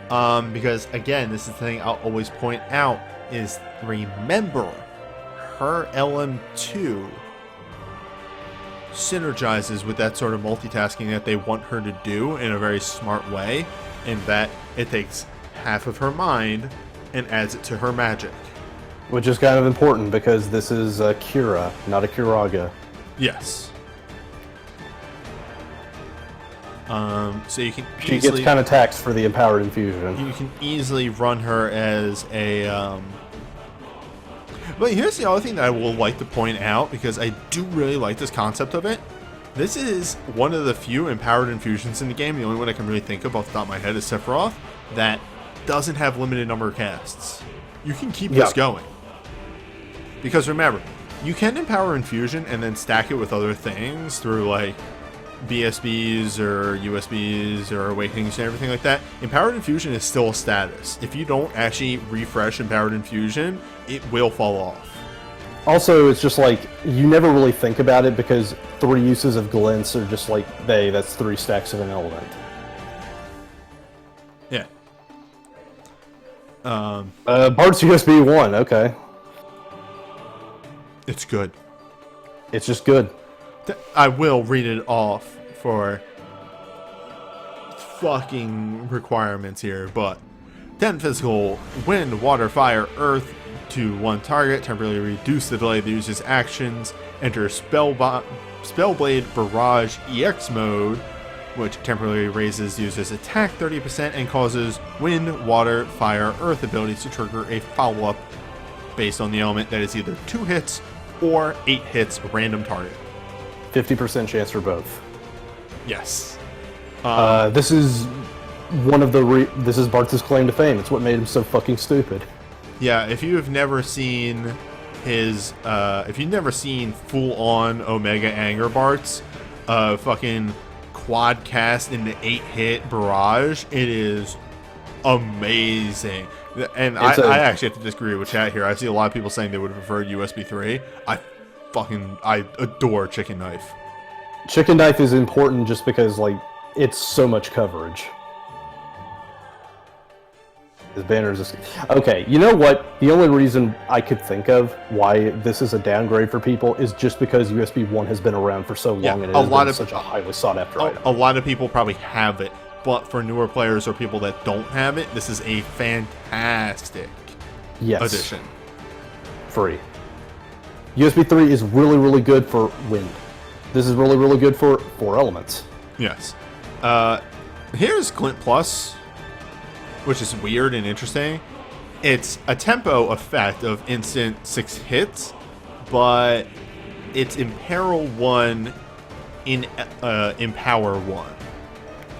Because again, this is the thing I'll always point out is remember her LM2 synergizes with that sort of multitasking that they want her to do in a very smart way, in that it takes half of her mind and adds it to her magic. Which is kind of important because this is a Kira, not a Kiraga. Yes. So you can She gets kind of taxed for the empowered infusion. You can easily run her as a. But here's the other thing that I will like to point out, because I do really like this concept of it. This is one of the few empowered infusions in the game. The only one I can really think of off the top of my head is Sephiroth that doesn't have limited number of casts. You can keep this going. Because remember, you can empower infusion and then stack it with other things through like BSBs or USBs or awakenings and everything like that. Empowered infusion is still a status. If you don't actually refresh empowered infusion, it will fall off. Also, it's just like, you never really think about it because 3 uses of glints are just like, that's 3 stacks of an element. Yeah. Bart's USB 1, okay. It's good. It's just good. I will read it off for fucking requirements here, but 10 physical, wind, water, fire, earth to 1 target, temporarily reduce the delay of the user's actions, enter Spellblade Barrage EX mode, which temporarily raises the user's attack 30% and causes wind, water, fire, earth abilities to trigger a follow-up based on the element that is either 2 hits or 8 hits random target. 50% chance for both. Yes. This is one of this is Bart's claim to fame. It's what made him so fucking stupid. Yeah, if you have never seen his, if you've never seen full-on Omega Anger Bart's, fucking quad cast into 8-hit barrage, it is amazing. And I actually have to disagree with chat here. I see a lot of people saying they would have preferred USB 3. I adore Chicken Knife. Chicken Knife is important just because, like, it's so much coverage. His banner is just... Okay, you know what? The only reason I could think of why this is a downgrade for people is just because USB 1 has been around for so long and it has been such a highly sought after item. A lot of people probably have it, but for newer players or people that don't have it, this is a fantastic addition. Free. USB 3 is really, really good for wind. This is really, really good for 4 elements. Yes. Here's Glint Plus, which is weird and interesting. It's a tempo effect of instant 6 hits, but it's Imperil 1 in Empower 1.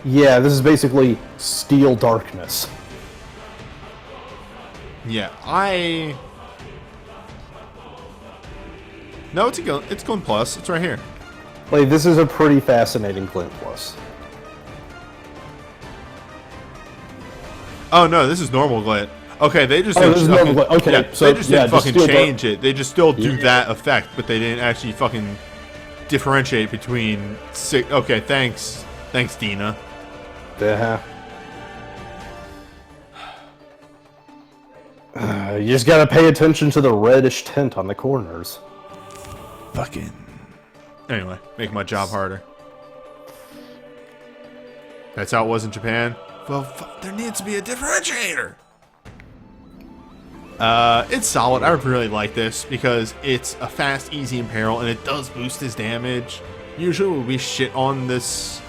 Yeah, this is basically Steel Darkness. Yeah, No, it's Glint Plus. It's right here. Like, this is a pretty fascinating Glint Plus. Oh no, this is normal Glint. Okay, they just this is normal Glint. Okay, yeah, so they just didn't just fucking change it. They just still do that effect, but they didn't actually fucking differentiate between Okay, thanks, Dina. Yeah. You just gotta pay attention to the reddish tint on the corners. Fucking. Anyway, make my job harder. That's how it was in Japan. Well, there needs to be a differentiator. It's solid. I would really like this because it's a fast, easy Imperil, and it does boost his damage. Usually we shit on this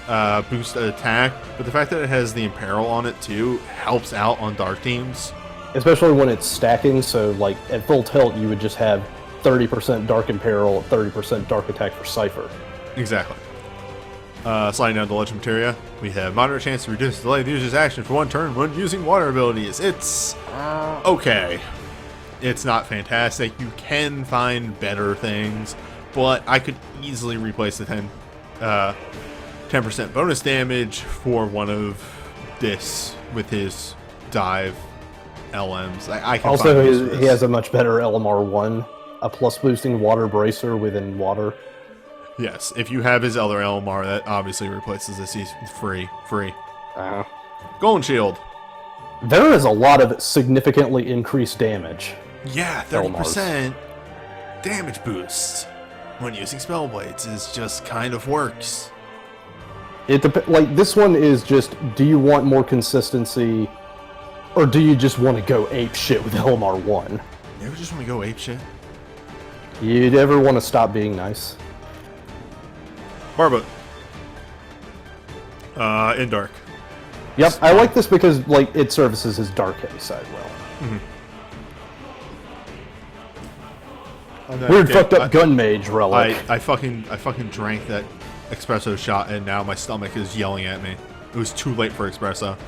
boost attack, but the fact that it has the Imperil on it too helps out on dark teams. Especially when it's stacking, so like at full tilt you would just have 30% Dark Imperil, 30% Dark Attack for Cypher. Exactly. Sliding down to Legend Materia, we have moderate chance to reduce the delay of the user's action for 1 turn when using water abilities. It's okay. It's not fantastic. You can find better things, but I could easily replace the 10% bonus damage for one of this with his dive LMs. I can also, he has a much better LMR1, a plus boosting water bracer within water. Yes, if you have his other LMR, that obviously replaces this. He's free. Golden Shield. There is a lot of significantly increased damage. Yeah, 30% damage boost when using spell blades is just kind of works. Like this one is just, do you want more consistency, or do you just want to go ape shit with LMR 1? You ever just want to go ape shit? You'd ever want to stop being nice? Barba. In dark. Yep, I like this because like it services his dark heavy side well. Weird fucked up gun mage relic. I fucking drank that espresso shot and now my stomach is yelling at me. It was too late for espresso.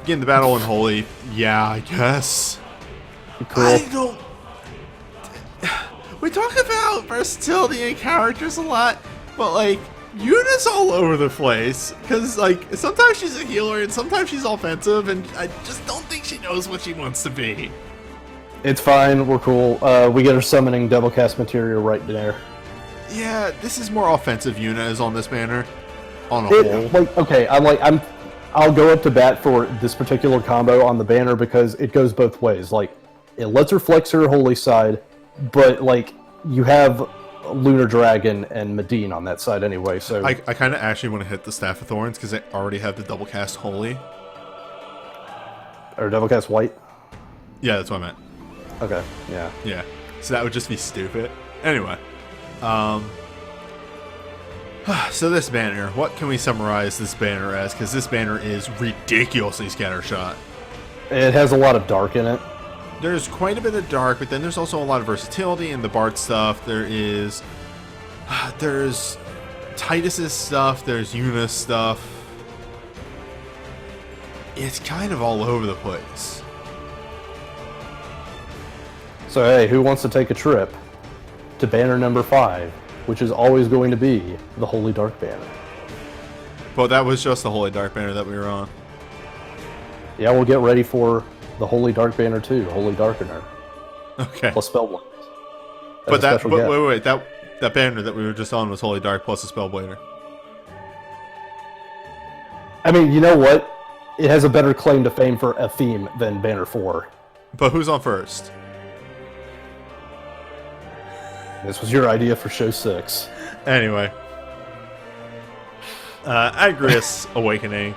Getting the battle in Holy, yeah, I guess. Cool. We talk about versatility in characters a lot, but like Yuna's all over the place because like sometimes she's a healer and sometimes she's offensive, and I just don't think she knows what she wants to be. It's fine, we're cool. We get her summoning double cast material right there. Yeah, this is more offensive Yuna is on this banner. On a whole. Like, okay, I'll go up to bat for this particular combo on the banner because it goes both ways. Like, it lets her flex her holy side, but like you have Lunar Dragon and Medine on that side anyway, so I kind of actually want to hit the Staff of Thorns because I already have the double cast holy. Or double cast white? Yeah, that's what I meant. Okay, yeah. Yeah. So that would just be stupid. Anyway. So this banner, what can we summarize this banner as? Because this banner is ridiculously scattershot. It has a lot of dark in it. There's quite a bit of dark, but then there's also a lot of versatility in the Bard stuff. There's Titus's stuff, there's Yuna's stuff. It's kind of all over the place. So hey, who wants to take a trip to banner number 5, which is always going to be the Holy Dark banner? But that was just the Holy Dark banner that we were on. Yeah, we'll get ready for the Holy Dark banner too, Holy Darkener. Okay. Plus Spellblade. But wait, that banner that we were just on was Holy Dark plus a Spellblader. I mean, you know what? It has a better claim to fame for a theme than banner 4. But who's on first? This was your idea for show 6. Anyway. Agrius Awakening.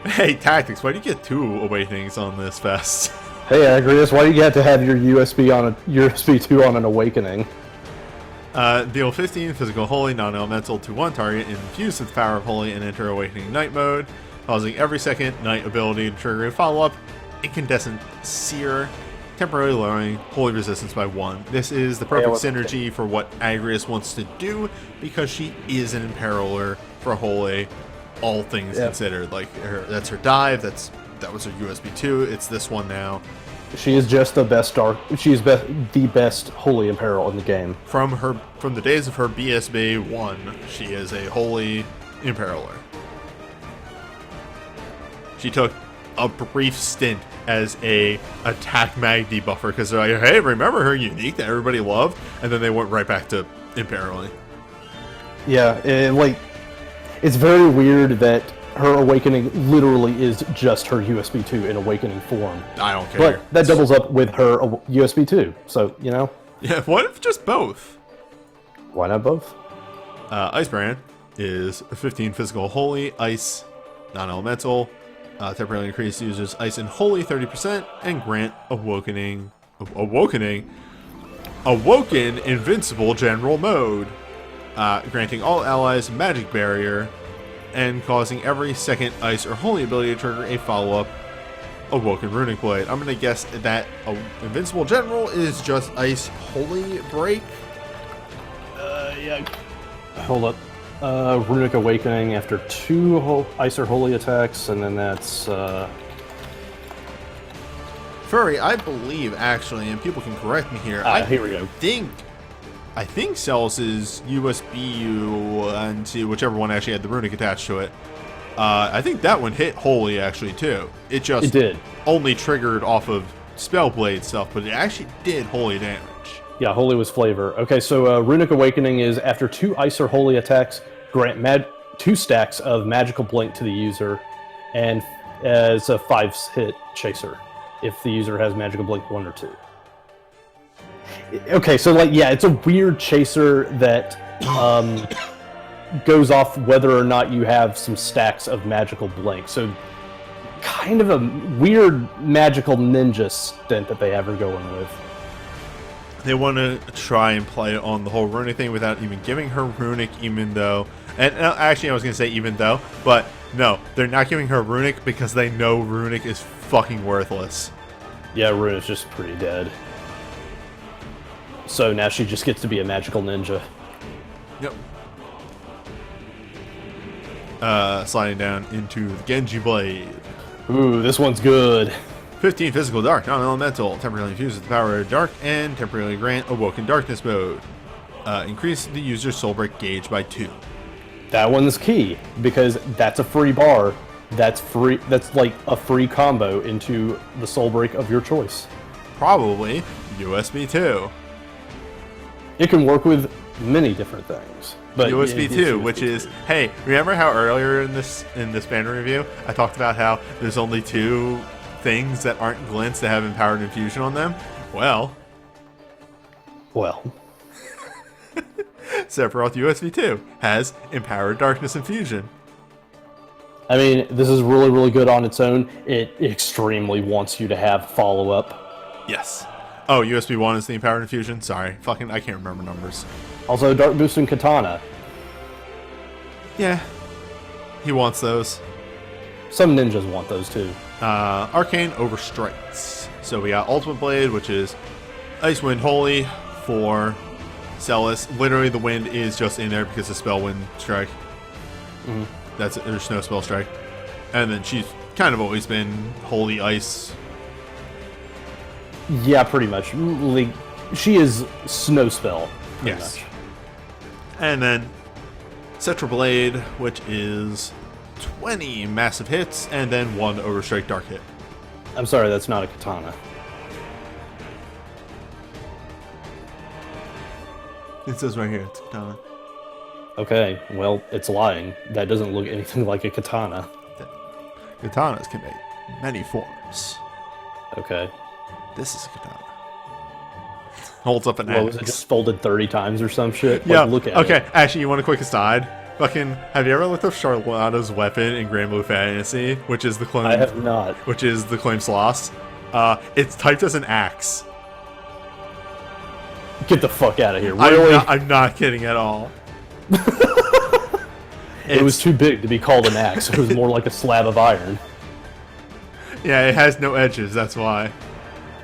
Hey, Tactics, why do you get 2 Awakenings on this fest? Hey, Agrius, why do you have to have your USB 2 on an Awakening? Deal 15 physical holy, non-elemental to one target, infused with the power of holy and enter Awakening Night mode, causing every second night ability to trigger a follow-up Incandescent Seer, temporarily lowering Holy Resistance by 1. This is the perfect synergy for what Agrias wants to do, because she is an Imperialer for Holy, all things considered. Like, that's her dive, that was her USB 2, it's this one now. She is just the best the best Holy Imperial in the game. From the days of her BSB 1, she is a Holy Imperialer. She took a brief stint as a attack mag debuffer, because they're like, hey, remember her unique that everybody loved? And then they went right back to Imperialing. Yeah, it's very weird that her Awakening literally is just her USB 2 in Awakening form. I don't care. But that doubles up with her USB 2, so, you know? Yeah, what if just both? Why not both? Ice Brand is 15 physical Holy, Ice, non-elemental, temporarily increase users Ice and Holy 30%, and grant Awoken Invincible General Mode, granting all allies Magic Barrier, and causing every second Ice or Holy ability to trigger a follow-up Awoken Runic Blade. I'm gonna guess that Invincible General is just Ice Holy Break. Yeah. Hold up. Runic Awakening after 2 Ice or Holy attacks, and then that's... Furry, I believe, actually, and people can correct me here, here we go. I think Celis's USB and whichever one actually had the Runic attached to it, I think that one hit Holy, actually, too. It did. Only triggered off of Spellblade stuff, but it actually did Holy damage. Yeah, Holy was flavor. Okay, so Runic Awakening is after 2 Ice or Holy attacks, grant 2 stacks of Magical Blink to the user, and it's a 5-hit chaser if the user has Magical Blink 1 or 2. Okay, so it's a weird chaser that goes off whether or not you have some stacks of Magical Blink. So kind of a weird magical ninja stint that they have her going with. They want to try and play on the whole Runic thing without even giving her Runic, even though... And actually, I was going to say even though, but no, they're not giving her Runic because they know Runic is fucking worthless. Yeah, Runic's just pretty dead. So now she just gets to be a magical ninja. Yep. Sliding down into the Genji Blade. Ooh, this one's good. 15 physical dark, non-elemental, temporarily infuses the power of dark, and temporarily grant Awoken Darkness mode. Increase the user's soul break gauge by 2. That one's key, because that's a free bar. That's free. That's like a free combo into the soul break of your choice. Probably USB 2. It can work with many different things. But USB 2, which USB is, 2. hey, remember how earlier in this banner review, I talked about how there's only 2 things that aren't glints that have empowered infusion on them? Well. Sephiroth USB 2 has empowered darkness infusion. I mean, this is really, really good on its own. It extremely wants you to have follow-up. Yes. Oh, USB 1 is the empowered infusion? Sorry. Fucking, I can't remember numbers. Also, Dark Boost and Katana. Yeah. He wants those. Some ninjas want those too. Arcane Overstrikes. So we got Ultimate Blade, which is Ice Wind Holy for Celis. Literally, the wind is just in there because of Spell Wind Strike. Mm-hmm. That's it. There's no Spell Strike. And then she's kind of always been Holy Ice. Yeah, pretty much. Like, she is Snow Spell, pretty much. And then Cetra Blade, which is 20 massive hits, and then 1 Overstrike Dark hit. I'm sorry, that's not a katana. It says right here, it's a katana. Okay, well, it's lying. That doesn't look anything like a katana. Katanas can take many forms. Okay. This is a katana. Holds up an axe. What was it, just folded 30 times or some shit? Yeah, like, look at okay, it. actually, you want a quick aside? Fucking, have you ever looked up Charlotta's weapon in Grand Blue Fantasy, which is the clone? I have not. Which is the Claim Sloss. It's typed as an axe. Get the fuck out of here. Really? I'm not kidding at all. It was too big to be called an axe. It was more like a slab of iron. Yeah, it has no edges. That's why.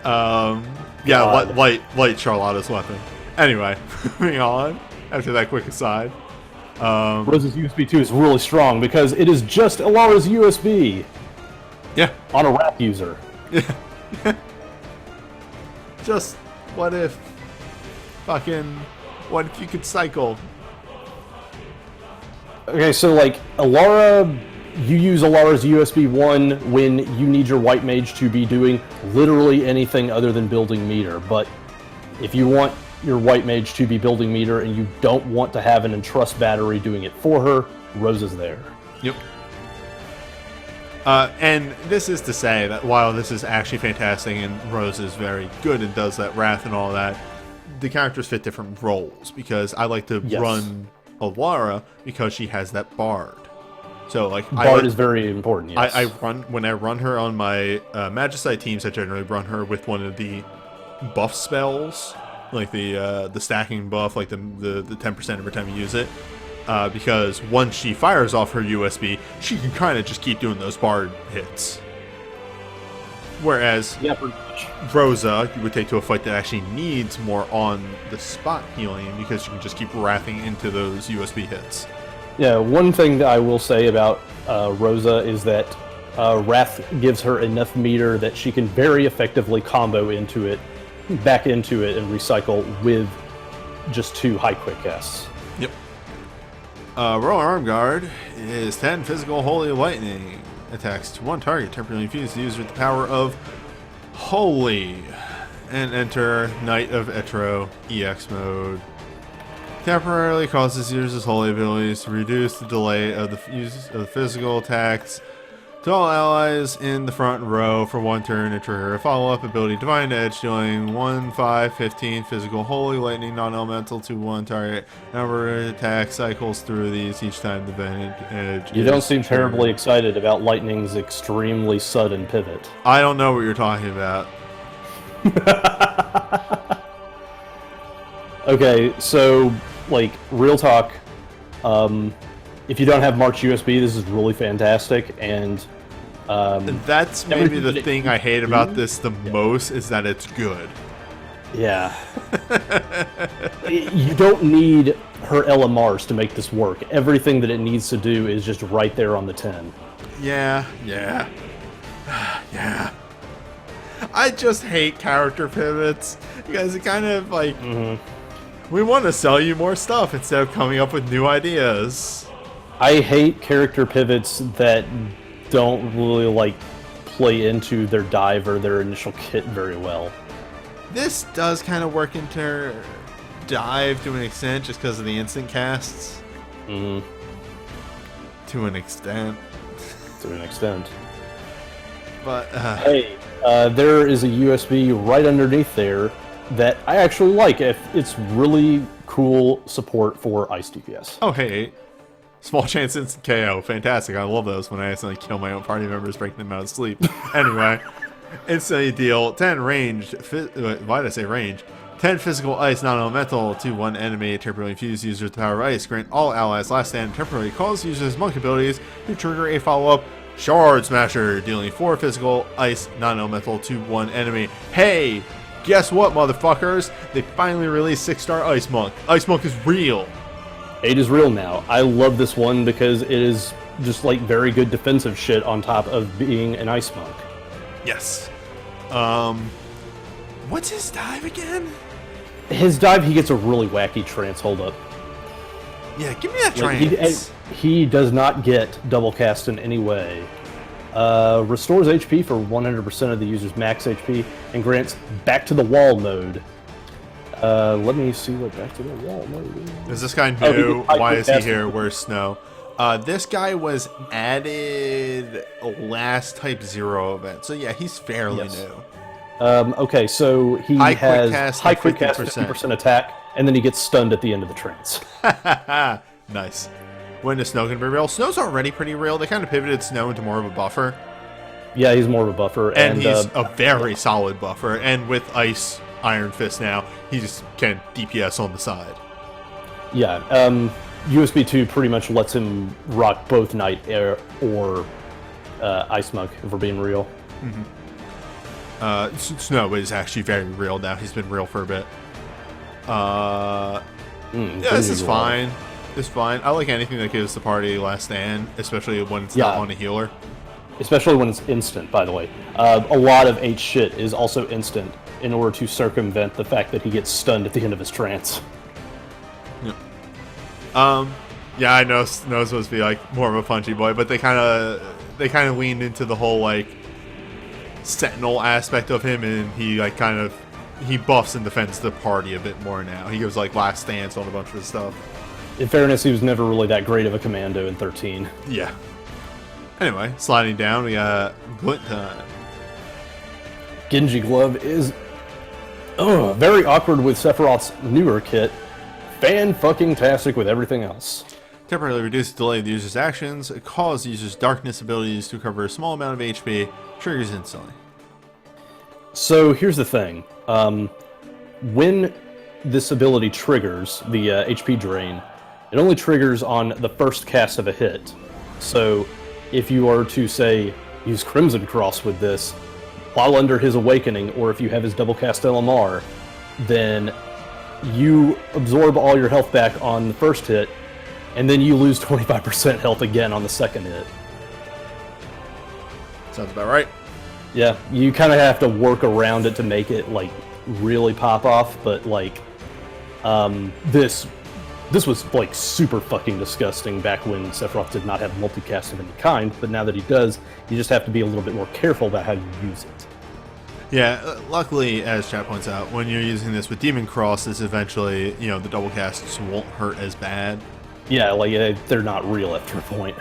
Yeah, God. light Charlotta's weapon. Anyway, moving on. After that quick aside. Rose's USB 2 is really strong because it is just Alara's USB Yeah. on a Wrath user. Just what if you could cycle? Okay, so like Alara, you use Alara's USB 1 when you need your white mage to be doing literally anything other than building meter. But if you want your white mage to be building meter and you don't want to have an entrust battery doing it for her, Rose is there. Yep. And this is to say that while this is actually fantastic and Rose is very good and does that wrath and all that, the characters fit different roles because I like to run Alara because she has that bard. So like Bard is very important. Yes. When I run her on my Magicite teams, I generally run her with one of the buff spells, like the stacking buff, like the 10% every time you use it. Because once she fires off her USB, she can kind of just keep doing those bard hits. Whereas pretty much. Rosa, you would take to a fight that actually needs more on the spot healing because you can just keep wrathing into those USB hits. Yeah, one thing that I will say about Rosa is that Wrath gives her enough meter that she can very effectively combo into it, back into it, and recycle with just 2 high quick casts. Yep. Royal Arm Guard is 10 physical holy lightning. Attacks to one target, temporarily infused the user with the power of Holy. And enter Knight of Etro EX mode. Temporarily causes users' holy abilities to reduce the delay of the use of the physical attacks to all allies in the front row for 1 turn and trigger a follow-up ability Divine Edge, dealing 1, 5, 15 physical holy lightning non-elemental to 1 target. Number of attack cycles through these each time the Divine Edge. You don't seem terribly excited about Lightning's extremely sudden pivot. I don't know what you're talking about. Okay, so like real talk, if you don't have March USB, this is really fantastic, and that's maybe the thing I hate about this the most is that it's good. Yeah. You don't need her LMRs to make this work. Everything that it needs to do is just right there on the 10. Yeah. I just hate character pivots because it kind of like we want to sell you more stuff instead of coming up with new ideas. I hate character pivots that don't really like play into their dive or their initial kit very well. This does kind of work into her dive to an extent just because of the instant casts. To an extent. But hey, there is a USB right underneath there that I actually like. It's really cool support for ice DPS. Oh, hey. Small chance instant KO. Fantastic. I love those when I accidentally kill my own party members, breaking them out of sleep. Anyway, instantly deal 10 ranged. Why did I say range? 10 physical ice non-elemental to 1 enemy. Temporarily infused user with the power of ice. Grant all allies last stand. Temporarily calls users monk abilities to trigger a follow-up Shard Smasher, dealing 4 physical ice non-elemental to 1 enemy. Hey, guess what, motherfuckers? They finally released 6-star Ice Monk. Ice Monk is real. 8 is real now. I love this one because it is just like very good defensive shit on top of being an Ice Monk. Yes. What's his dive again? His dive, he gets a really wacky trance hold up. Yeah, give me that trance. He does not get double cast in any way. Restores HP for 100% of the user's max HP and grants back to the wall mode. Let me see what back to the wall mode is. Is this guy new? Why is he here? Where's Snow? This guy was added last Type 0 event. So yeah, he's fairly new. Okay, so he has high quick cast, 50% attack, and then he gets stunned at the end of the trance. Nice. When is Snow going to be real? Snow's already pretty real. They kind of pivoted Snow into more of a buffer. Yeah, he's more of a buffer. And he's a very solid buffer. And with Ice Iron Fist now, he just can DPS on the side. Yeah, USB 2 pretty much lets him rock both Knight or Ice Monk, if we're being real. Snow is actually very real now. He's been real for a bit. Yeah, this is fine. It's fine. I like anything that gives the party last stand, especially when it's not on a healer. Especially when it's instant, by the way. A lot of H shit is also instant in order to circumvent the fact that he gets stunned at the end of his trance. Yeah, I know Snow's supposed to be like more of a punchy boy, but they kind of leaned into the whole like sentinel aspect of him, and he buffs and defends the party a bit more now. He goes like last stance on a bunch of his stuff. In fairness, he was never really that great of a commando in 13. Yeah. Anyway, sliding down, we got Glint time. Genji Glove is very awkward with Sephiroth's newer kit. Fan-fucking-tastic with everything else. Temporarily reduce the delay of the user's actions, cause the user's darkness abilities to recover a small amount of HP, triggers instantly. So here's the thing. When this ability triggers, the HP drain, it only triggers on the first cast of a hit. So if you are to, say, use Crimson Cross with this, while under his awakening, or if you have his double cast LMR, then you absorb all your health back on the first hit, and then you lose 25% health again on the second hit. Sounds about right. Yeah, you kind of have to work around it to make it, like, really pop off, but, like, this was, like, super fucking disgusting back when Sephiroth did not have multicast of any kind, but now that he does, you just have to be a little bit more careful about how you use it. Yeah, luckily, as chat points out, when you're using this with Demon Cross, this eventually, the double casts won't hurt as bad. Yeah, like, they're not real after a point.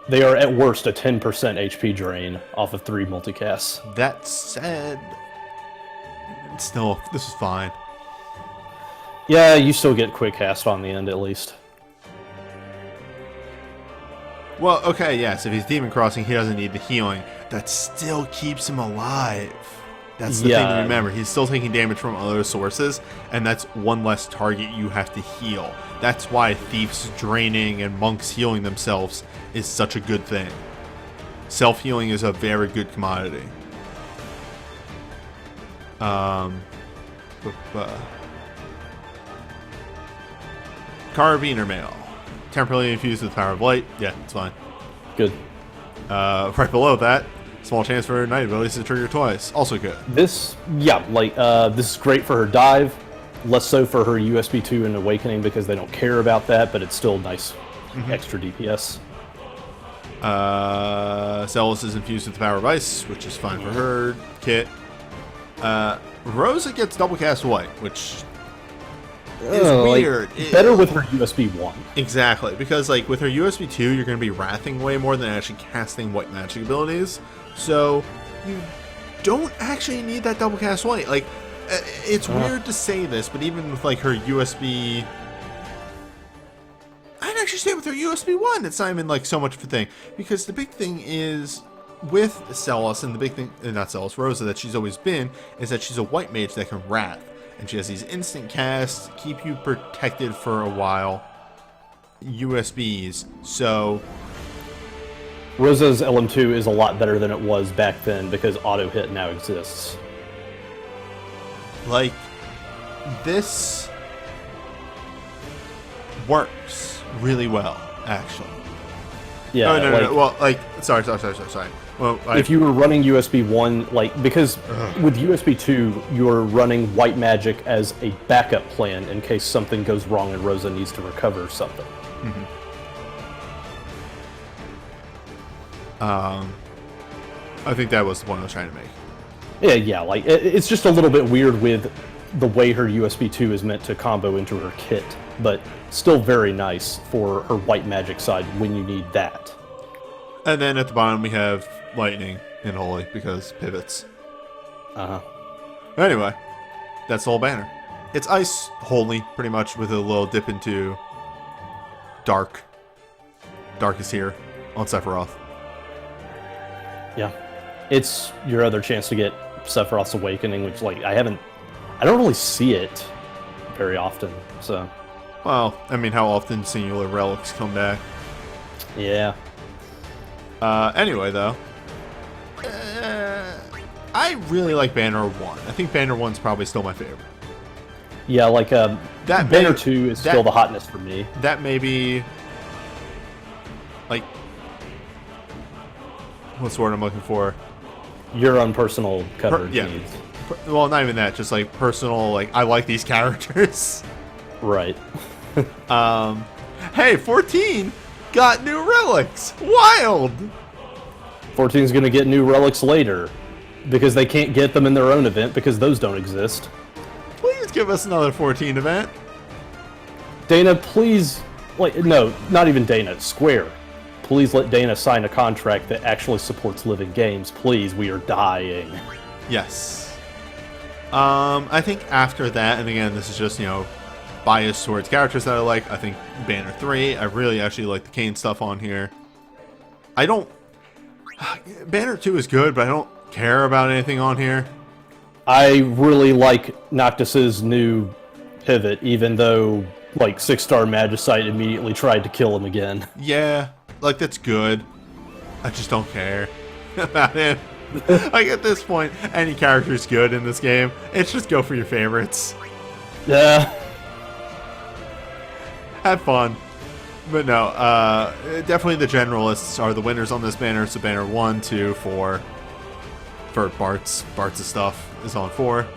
They are, at worst, a 10% HP drain off of 3 multicasts. That said, still, this is fine. Yeah, you still get quick cast on the end, at least. Well, okay, yes, if he's Demon Crossing, he doesn't need the healing. That still keeps him alive. That's the thing to remember. He's still taking damage from other sources, and that's one less target you have to heal. That's why Thieves draining and Monks healing themselves is such a good thing. Self-healing is a very good commodity. Carabiner Mail. Temporarily infused with the power of light. Yeah, it's fine. Good. Right below that, small chance for night abilities to trigger twice. Also good. This is great for her dive. Less so for her USB 2 and Awakening because they don't care about that, but it's still nice extra DPS. Celis is infused with the power of ice, which is fine for her kit. Rosa gets double cast white, which is weird. Better with her USB 1. Exactly, because like with her USB 2, you're going to be wrathing way more than actually casting white magic abilities. So you don't actually need that double cast white. Like, it's weird to say this, but even with like her USB, I'd actually say with her USB 1, it's not even like so much of a thing, because the big thing is with Celis, and the big thing, not Celis, Rosa, that she's always been, is that she's a white mage that can wrath. And she has these instant casts, keep you protected for a while, USBs, so... Rosa's LM2 is a lot better than it was back then because auto hit now exists. Like, this works really well, actually. Yeah, no. Well, like, sorry. Well, if you were running USB 1, like, because with USB 2, you're running white magic as a backup plan in case something goes wrong and Rosa needs to recover something. I think that was the point I was trying to make. Yeah, like, it's just a little bit weird with the way her USB 2 is meant to combo into her kit, but still very nice for her white magic side when you need that. And then at the bottom we have Lightning and Holy, because pivots. Anyway, that's the whole banner. It's Ice, Holy, pretty much, with a little dip into Dark. Dark is here on Sephiroth. Yeah. It's your other chance to get Sephiroth's Awakening, which, like, I don't really see it very often, so... Well, I mean, how often singular relics come back? Yeah. Anyway, though, I really like Banner 1. I think Banner 1's probably still my favorite. Yeah, like Banner 2 is still the hotness for me. That may be like, what's the word I'm looking for? Your own personal coverage yeah. needs. Well, not even that. Just like personal. Like I like these characters. Right. Hey, 14 got new relics. Wild. 14's gonna get new relics later because they can't get them in their own event because those don't exist. Please give us another 14 event. Dana, please, like, no, not even Dana, Square. Please let Dana sign a contract that actually supports living games. Please, we are dying. Yes. I think after that, and again, this is just, bias towards characters that I like. I think Banner 3, I really actually like the Kane stuff on here. I don't... Banner 2 is good, but I don't care about anything on here. I really like Noctis's new pivot, even though, like, 6-star Magicite immediately tried to kill him again. Yeah, like, that's good. I just don't care about him. Like, at this point, any character is good in this game. It's just go for your favorites. Yeah. Have fun. But no, definitely the generalists are the winners on this banner. So banner 1, 2, 4 for Bart's stuff is on 4.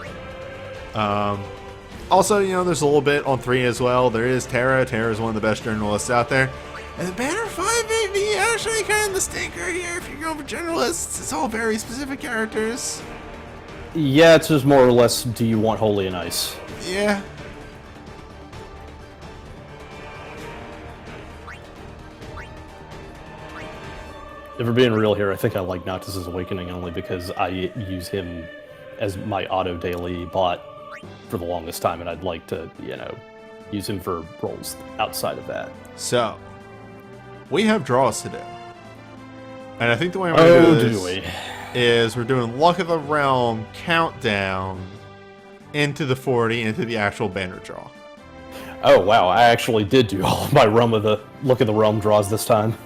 Also, there's a little bit on 3 as well. There is Terra. Terra is one of the best generalists out there. And banner 5 may be actually kind of the stinker here if you're going for generalists. It's all very specific characters. Yeah, it's just more or less, do you want Holy and Ice? Yeah. If we're being real here, I think I like Noctis's Awakening only because I use him as my auto daily bot for the longest time, and I'd like to, use him for roles outside of that. So, we have draws to do. And I think the way I'm going to do this is we're doing Luck of the Realm countdown into the 40, into the actual banner draw. Oh, wow. I actually did do all of my Luck of the Realm draws this time.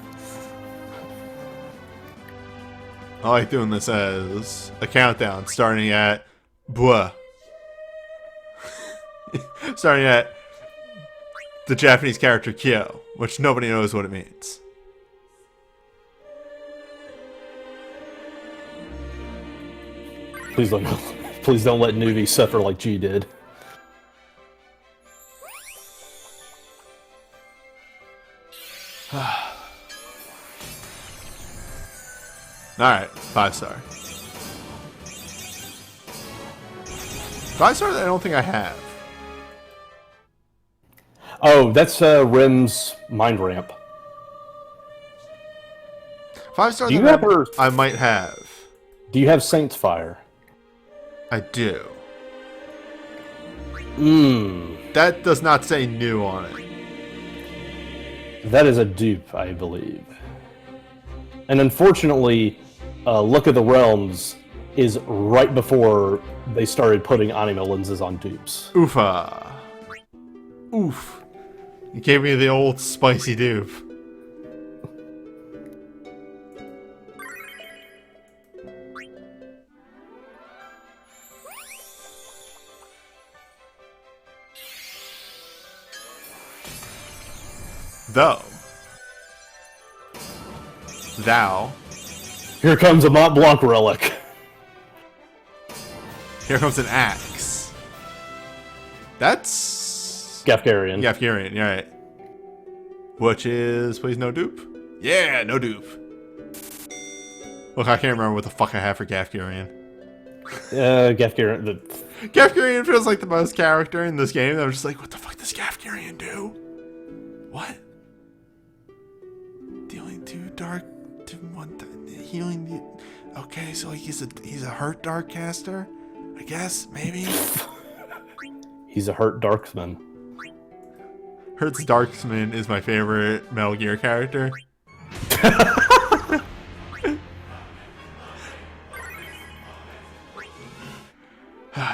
I like doing this as a countdown, starting at blah. Starting at the Japanese character Kyo, which nobody knows what it means. Please don't let Newbie suffer like G did. Alright, 5-star. 5-star that I don't think I have. Oh, that's Rim's Mind Ramp. 5-star that I might have. Do you have Saint's Fire? I do. That does not say new on it. That is a dupe, I believe. And unfortunately, Look of the Realms is right before they started putting anime lenses on dupes. Oofa. Oof. You gave me the old spicy dupe. Thou. Here comes a Mont Blanc relic. Here comes an axe. That's Gafgarian. Gafgarian, you're right. Which is, please, no dupe? Yeah, no dupe. Look, I can't remember what the fuck I have for Gafgarian. Gafgarian. Gafgarian feels like the most character in this game. I'm just like, what the fuck does Gafgarian do? What? Dealing 2 dark to 1 healing the... Okay, so like he's a hurt dark caster? I guess, maybe? He's a hurt darksman. Hurt's Darksman is my favorite Metal Gear character.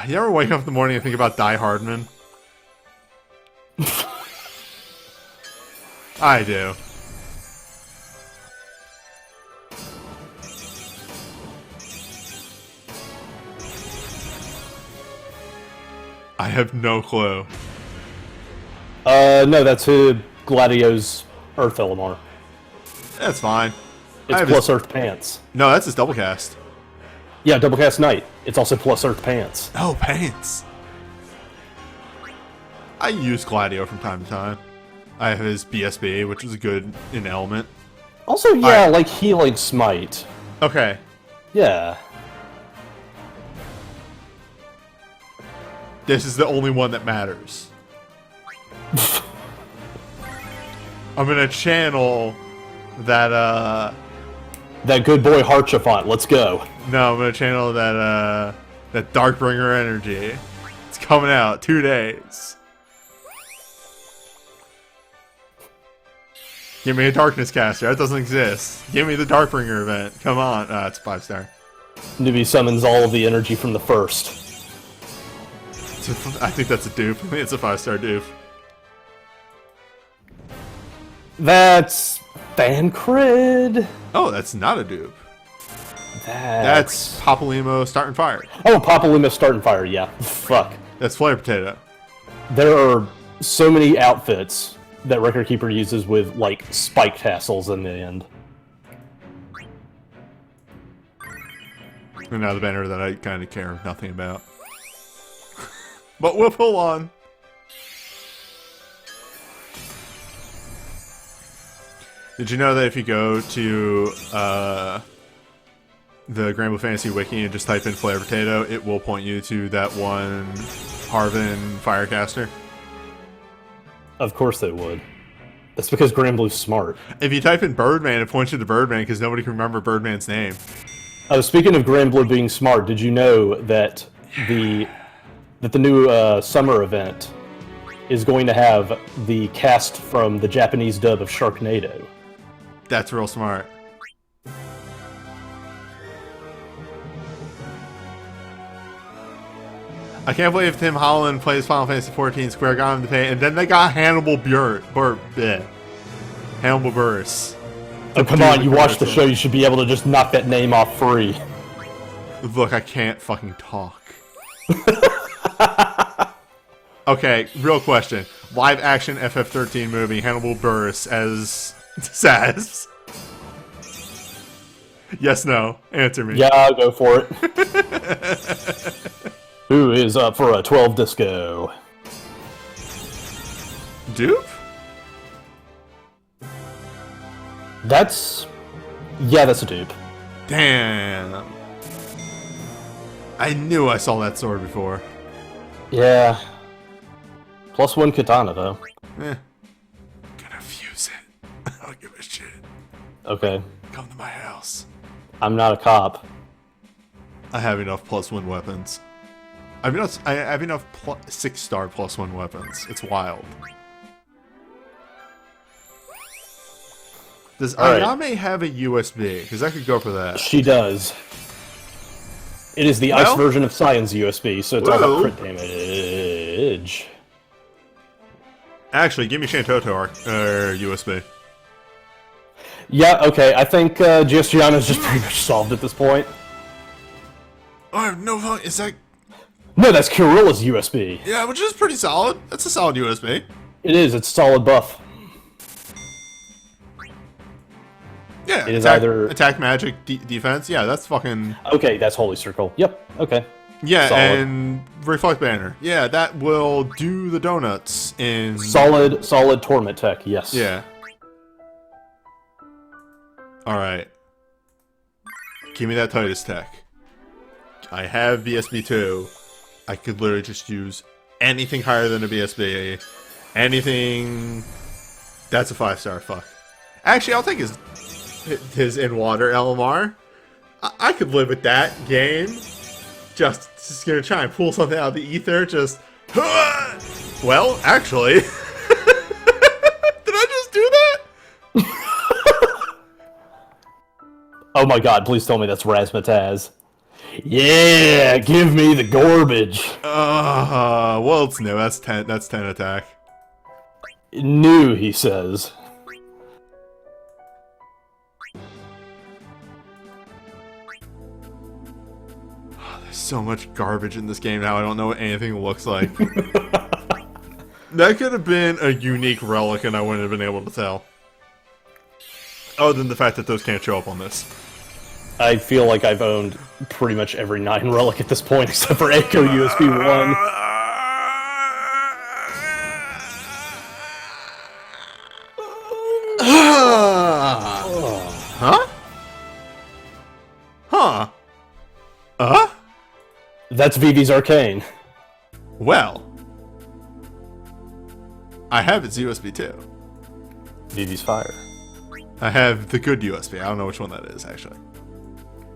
You ever wake up in the morning and think about Die Hardman? I do. I have no clue. No, that's Gladio's Earth Elamar. That's fine. It's plus Earth Pants. No, that's his double cast. Yeah, double cast Knight. It's also plus Earth Pants. Oh, pants. I use Gladio from time to time. I have his BSB, which is good in element. Also, yeah, like Healing Smite. Okay. Yeah. This is the only one that matters. I'm gonna channel that, That good boy Harchafont, let's go. No, I'm gonna channel that, that Darkbringer energy. It's coming out 2 days. Give me a Darkness Caster. That doesn't exist. Give me the Darkbringer event. Come on. It's a 5-star. Newbie summons all of the energy from the first. I think that's a dupe. I think it's a 5-star dupe. That's Thancred. Oh, that's not a dupe. That's Papalimo starting fire. Oh, Papalima starting fire, yeah. Fuck. That's Flare Potato. There are so many outfits that Record Keeper uses with, like, spike tassels in the end. And now the banner that I kind of care nothing about. But we'll pull on. Did you know that if you go to the Grand Blue Fantasy Wiki and just type in Flare Potato, it will point you to that one Harvin Firecaster? Of course they would. That's because Granblue's smart. If you type in Birdman, it points you to Birdman because nobody can remember Birdman's name. Oh, speaking of Granblue being smart, did you know that the new summer event is going to have the cast from the Japanese dub of Sharknado? That's real smart. I can't believe Tim Holland plays Final Fantasy XIV Square got him to pay, and then they got Hannibal Hannibal Buress. Oh, come on, you watched the show, you should be able to just knock that name off free. Look, I can't fucking talk. Okay, real question. Live action FF13 movie, Hannibal Buress as Saz. Yes, no. Answer me. Yeah, I'll go for it. Who is up for a 12 disco? Dupe? Yeah, that's a dupe. Damn. I knew I saw that sword before. Yeah. +1 katana, though. Eh. Gonna fuse it. I don't give a shit. Okay. Come to my house. I'm not a cop. I have enough +1 weapons. I have enough 6-star +1 weapons. It's wild. Does Ayame have a USB? Because I could go for that. She does. It is the ice version of Science USB, so it's all about crit damage. Actually, give me Shantoto USB. Yeah, okay, I think Giustiano's just pretty much solved at this point. Oh, I have no fun. Is that... No, that's Kirilla's USB. Yeah, which is pretty solid. That's a solid USB. It is, it's solid buff. Yeah, it is either... Attack, magic, defense. Yeah, that's fucking... Okay, that's Holy Circle. Yep, okay. Yeah, solid. And Reflect Banner. Yeah, that will do the donuts in... Solid Torment Tech, yes. Yeah. Alright. Give me that Titus Tech. I have BSB2. I could literally just use anything higher than a BSB. Anything... That's a 5-star, fuck. Actually, I'll take his in-water LMR. I could live with that game. Just gonna try and pull something out of the ether, just... Well, actually... Did I just do that? Oh my god, please tell me that's Razmataz. Yeah, give me the garbage. Well, it's new. That's 10 attack. New, he says. Oh, there's so much garbage in this game now. I don't know what anything looks like. That could have been a unique relic, and I wouldn't have been able to tell. Other than the fact that those can't show up on this. I feel like I've owned pretty much every 9 relic at this point, except for Echo USB 1. Huh? Huh? That's Vivi's Arcane. Well, I have its USB too. Vivi's Fire. I have the good USB. I don't know which one that is, actually.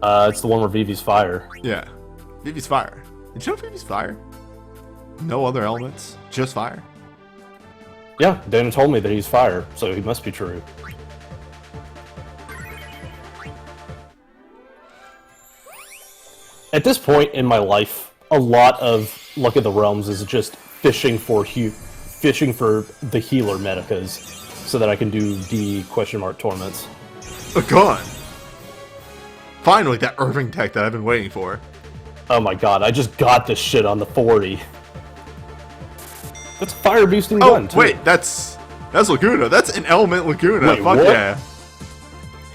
It's the one where Vivi's Fire. Yeah. Vivi's Fire. Did you know Vivi's Fire? No other elements, just fire. Yeah, Dana told me that he's Fire, so he must be true. At this point in my life, a lot of Luck of the Realms is just fishing for the healer medicas, so that I can do the question mark tournaments. A gun! Finally, that Irving tech that I've been waiting for. Oh my god, I just got this shit on the 40. That's a fire boosting gun, too. Wait, that's Laguna. That's an element Laguna. Wait, Fuck what? yeah.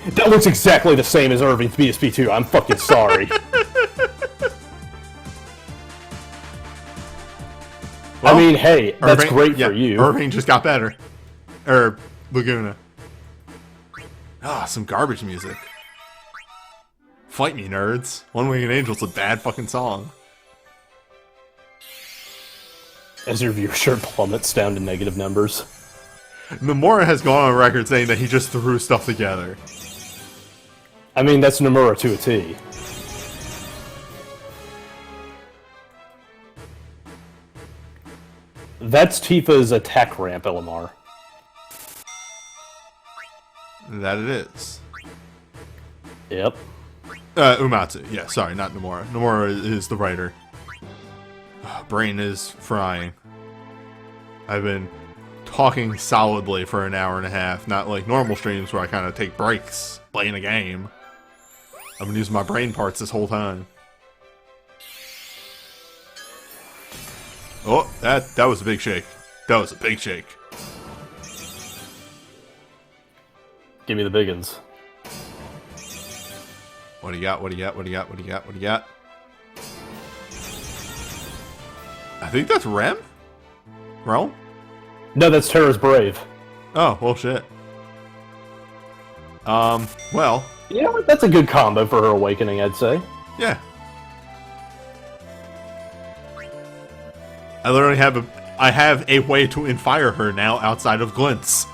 That looks exactly the same as Irving's BSP2. I'm fucking sorry. Well, I mean, hey, that's Irving, great yeah, for you. Irving just got better. Laguna. Ah, some garbage music. Fight me, nerds. One Winged Angel's a bad fucking song. As your viewership plummets down to negative numbers. Nomura has gone on record saying that he just threw stuff together. I mean, that's Nomura to a T. That's Tifa's attack ramp, LMR. That it is. Yep. Umatsu. Yeah, sorry, not Nomura. Nomura is the writer. Brain is frying. I've been talking solidly for an hour and a half, not like normal streams where I kind of take breaks playing a game. I've been using my brain parts this whole time. Oh, that was a big shake. That was a big shake. Give me the biggins. What do you got? What do you got? What do you got? What do you got? What do you got? I think that's Rem? Realm? No, that's Terra's Brave. Oh, well, shit. Well. Yeah, that's a good combo for her awakening, I'd say. Yeah. I literally have a way to infire her now outside of glints.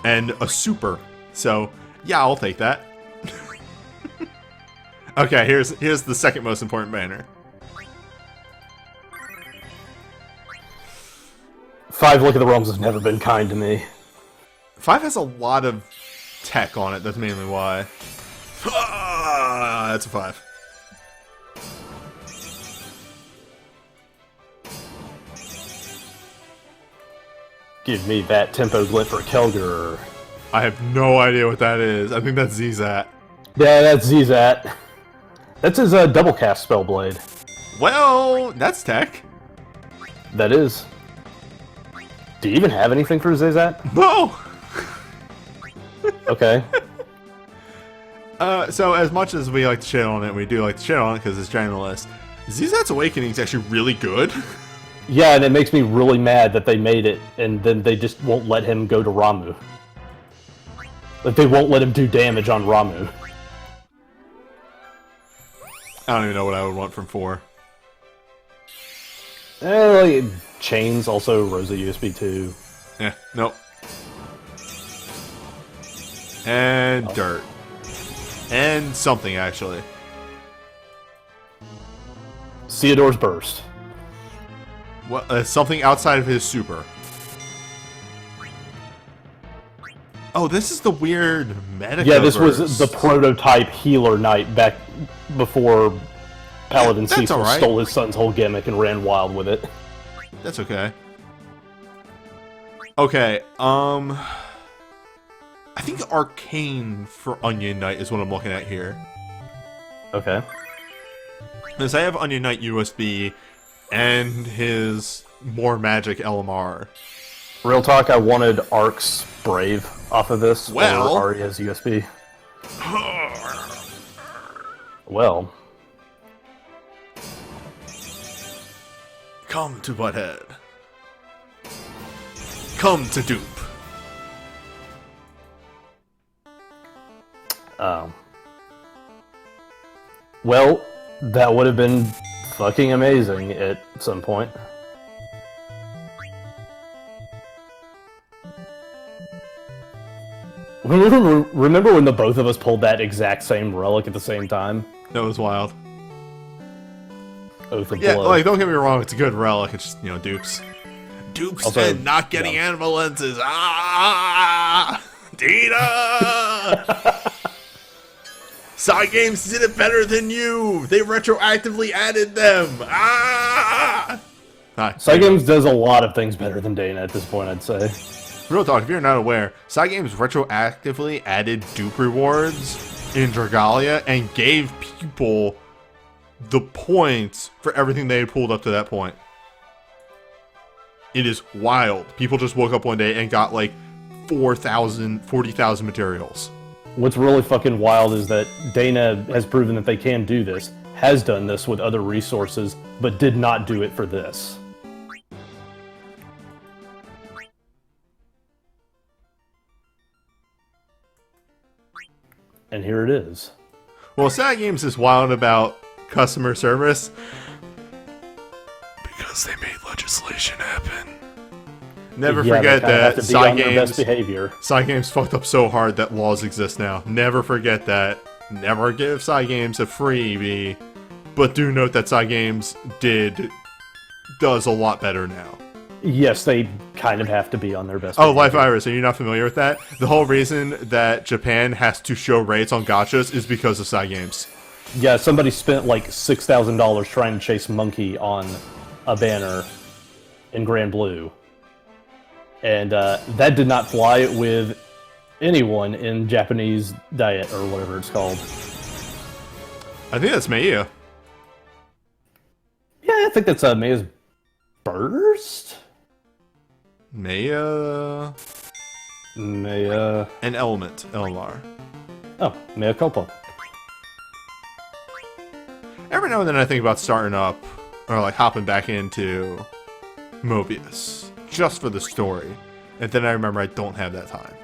And a super. So, yeah, I'll take that. Okay, here's the second most important banner. 5 Look at the Realms has never been kind to me. 5 has a lot of tech on it, that's mainly why. Ah, that's a 5. Give me that tempo glint for Kelger. I have no idea what that is. I think that's Zzat. Yeah, that's Zzat. That's his double cast Spellblade. Well, that's tech. That is. Do you even have anything for Zzat? No! Okay. So as much as we like to shit on it, we do like to shit on it because it's generalist. Zzat's Awakening is actually really good. Yeah, and it makes me really mad that they made it, and then they just won't let him go to Ramuh. Like, they won't let him do damage on Ramuh. I don't even know what I would want from 4. Like, chains, also Rosa USB 2. Yeah, nope. And dirt. And something, actually. Theodore's Burst. What? Something outside of his super. Oh, this is the weird Medica. Yeah, this was the prototype healer knight back before Paladin Cecil stole his son's whole gimmick and ran wild with it. That's okay. Okay, I think Arcane for Onion Knight is what I'm looking at here. Okay. Because I have Onion Knight USB and his more magic LMR. Real talk, I wanted Ark's Brave off of this, Well... or Arya's USB. Well... Come to Butthead. Come to Dupe. Well, that would have been fucking amazing at some point. Remember when the both of us pulled that exact same relic at the same time? That was wild. Oath of Yeah, Blood. like, don't get me wrong, it's a good relic, it's just, you know, dupes. Dupes Also, and not getting yeah. animal lenses. Ah! Dina! Side Games did it better than you! They retroactively added them! Ah! Side Games does a lot of things better than Dana at this point, I'd say. Real talk, if you're not aware, Side Games retroactively added dupe rewards in Dragalia and gave people the points for everything they had pulled up to that point. It is wild. People just woke up one day and got like 40,000 materials. What's really fucking wild is that Dana has proven that they can do this, has done this with other resources, but did not do it for this. And here it is. Well, Side Games is wild about customer service because they made legislation happen. Never forget that Side Games fucked up so hard that laws exist now. Never forget that. Never give Side Games a freebie. But do note that Side Games does a lot better now. Yes, they kind of have to be on their best Oh, behavior. Life Iris, are you not familiar with that? The whole reason that Japan has to show rates on gachas is because of Side Games. Yeah, somebody spent like $6,000 trying to chase Monkey on a banner in Grand Blue. And that did not fly with anyone in Japanese diet, or whatever it's called. I think that's Meiya. Yeah, I think that's Maya's Burst? Meiya... Maya... An Element, LMR. Oh, Mea Culpa. Every now and then I think about starting up, or like hopping back into Mobius, just for the story. And then I remember I don't have that time.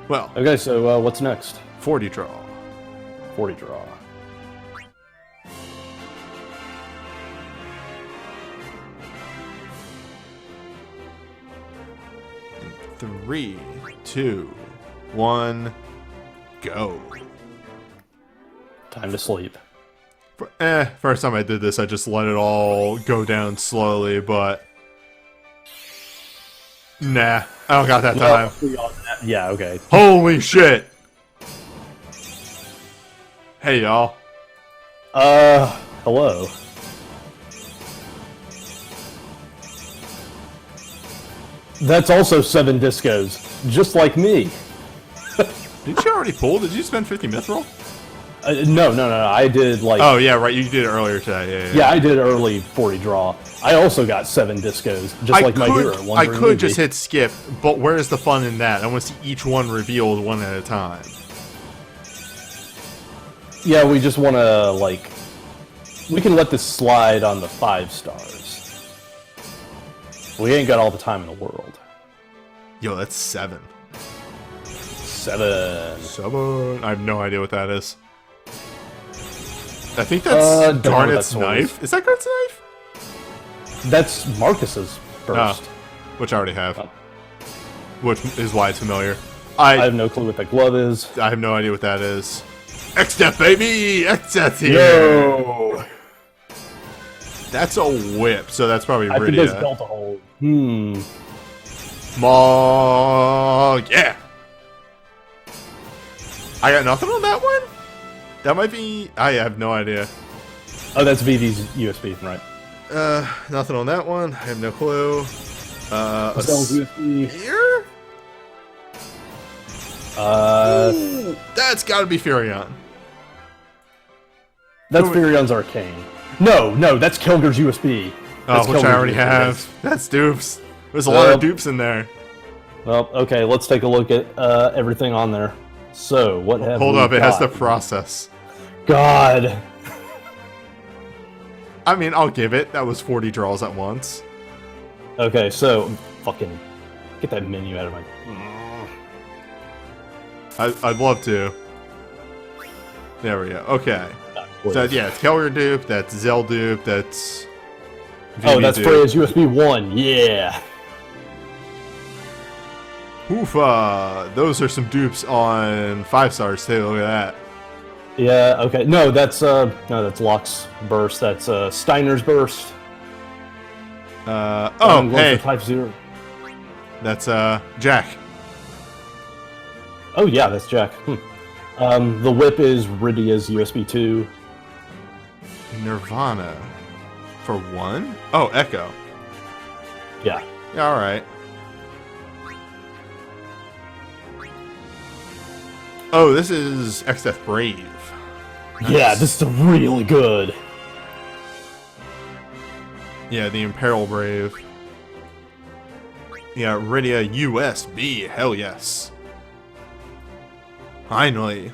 Well. Okay, so what's next? 40 draw. 40 draw. In 3, 2, 1, go. Time to sleep. First time I did this, I just let it all go down slowly, but... Nah, I don't got that time. Yeah, okay. Holy shit! Hey, y'all. Hello. That's also 7 discos, just like me. Did you already pull? Did you spend 50 mithril? No, I did like... Oh, yeah, right, you did it earlier today. Yeah, I did early 40 draw. I also got 7 discos, just like my hero. I could just hit skip, but where's the fun in that? I want to see each one revealed one at a time. Yeah, we just want to, like... We can let this slide on the 5 stars. We ain't got all the time in the world. Yo, that's 7. 7. 7. I have no idea what that is. I think that's Garnet's knife. Is that Garnet's knife? That's Marcus's burst. Which I already have. Which is why it's familiar. I have no clue what that glove is. I have no idea what that is. X-Death, baby! X-Death here! Yo! That's a whip, so that's probably I Rydia. think that's Delta Hold. Mog! Yeah! I got nothing on that one? That might be... I have no idea. Oh, that's VV's USB, right? Nothing on that one. I have no clue. USB. Here? Ooh, that's got to be Furion. That's Furion's Arcane. No, that's Kelger's USB. That's Which I already USB. have. That's dupes. There's a lot of dupes in there. Well, okay, let's take a look at everything on there. So, what have Hold we up, it has got? to process. God. I mean, I'll give it. That was 40 draws at once. Okay, so, fucking get that menu out of my... I'd love to. There we go. Okay. So, yeah, it's Kelger dupe, that's Zell dupe, that's... Oh, that's Freya's USB 1, yeah! Oofa! Those are some dupes on 5 stars too, look at that. Yeah, okay. No, that's Locke's Burst, that's Steiner's Burst. Oh, hey! Type 0. That's, Jack. Oh, yeah, that's Jack. The whip is Rydia's USB 2. Nirvana. For 1? Oh, Echo. Yeah. Yeah, alright. Oh, this is XF Brave. Nice. Yeah, this is really good. Yeah, the Imperial Brave. Yeah, Rydia USB. Hell yes. Finally.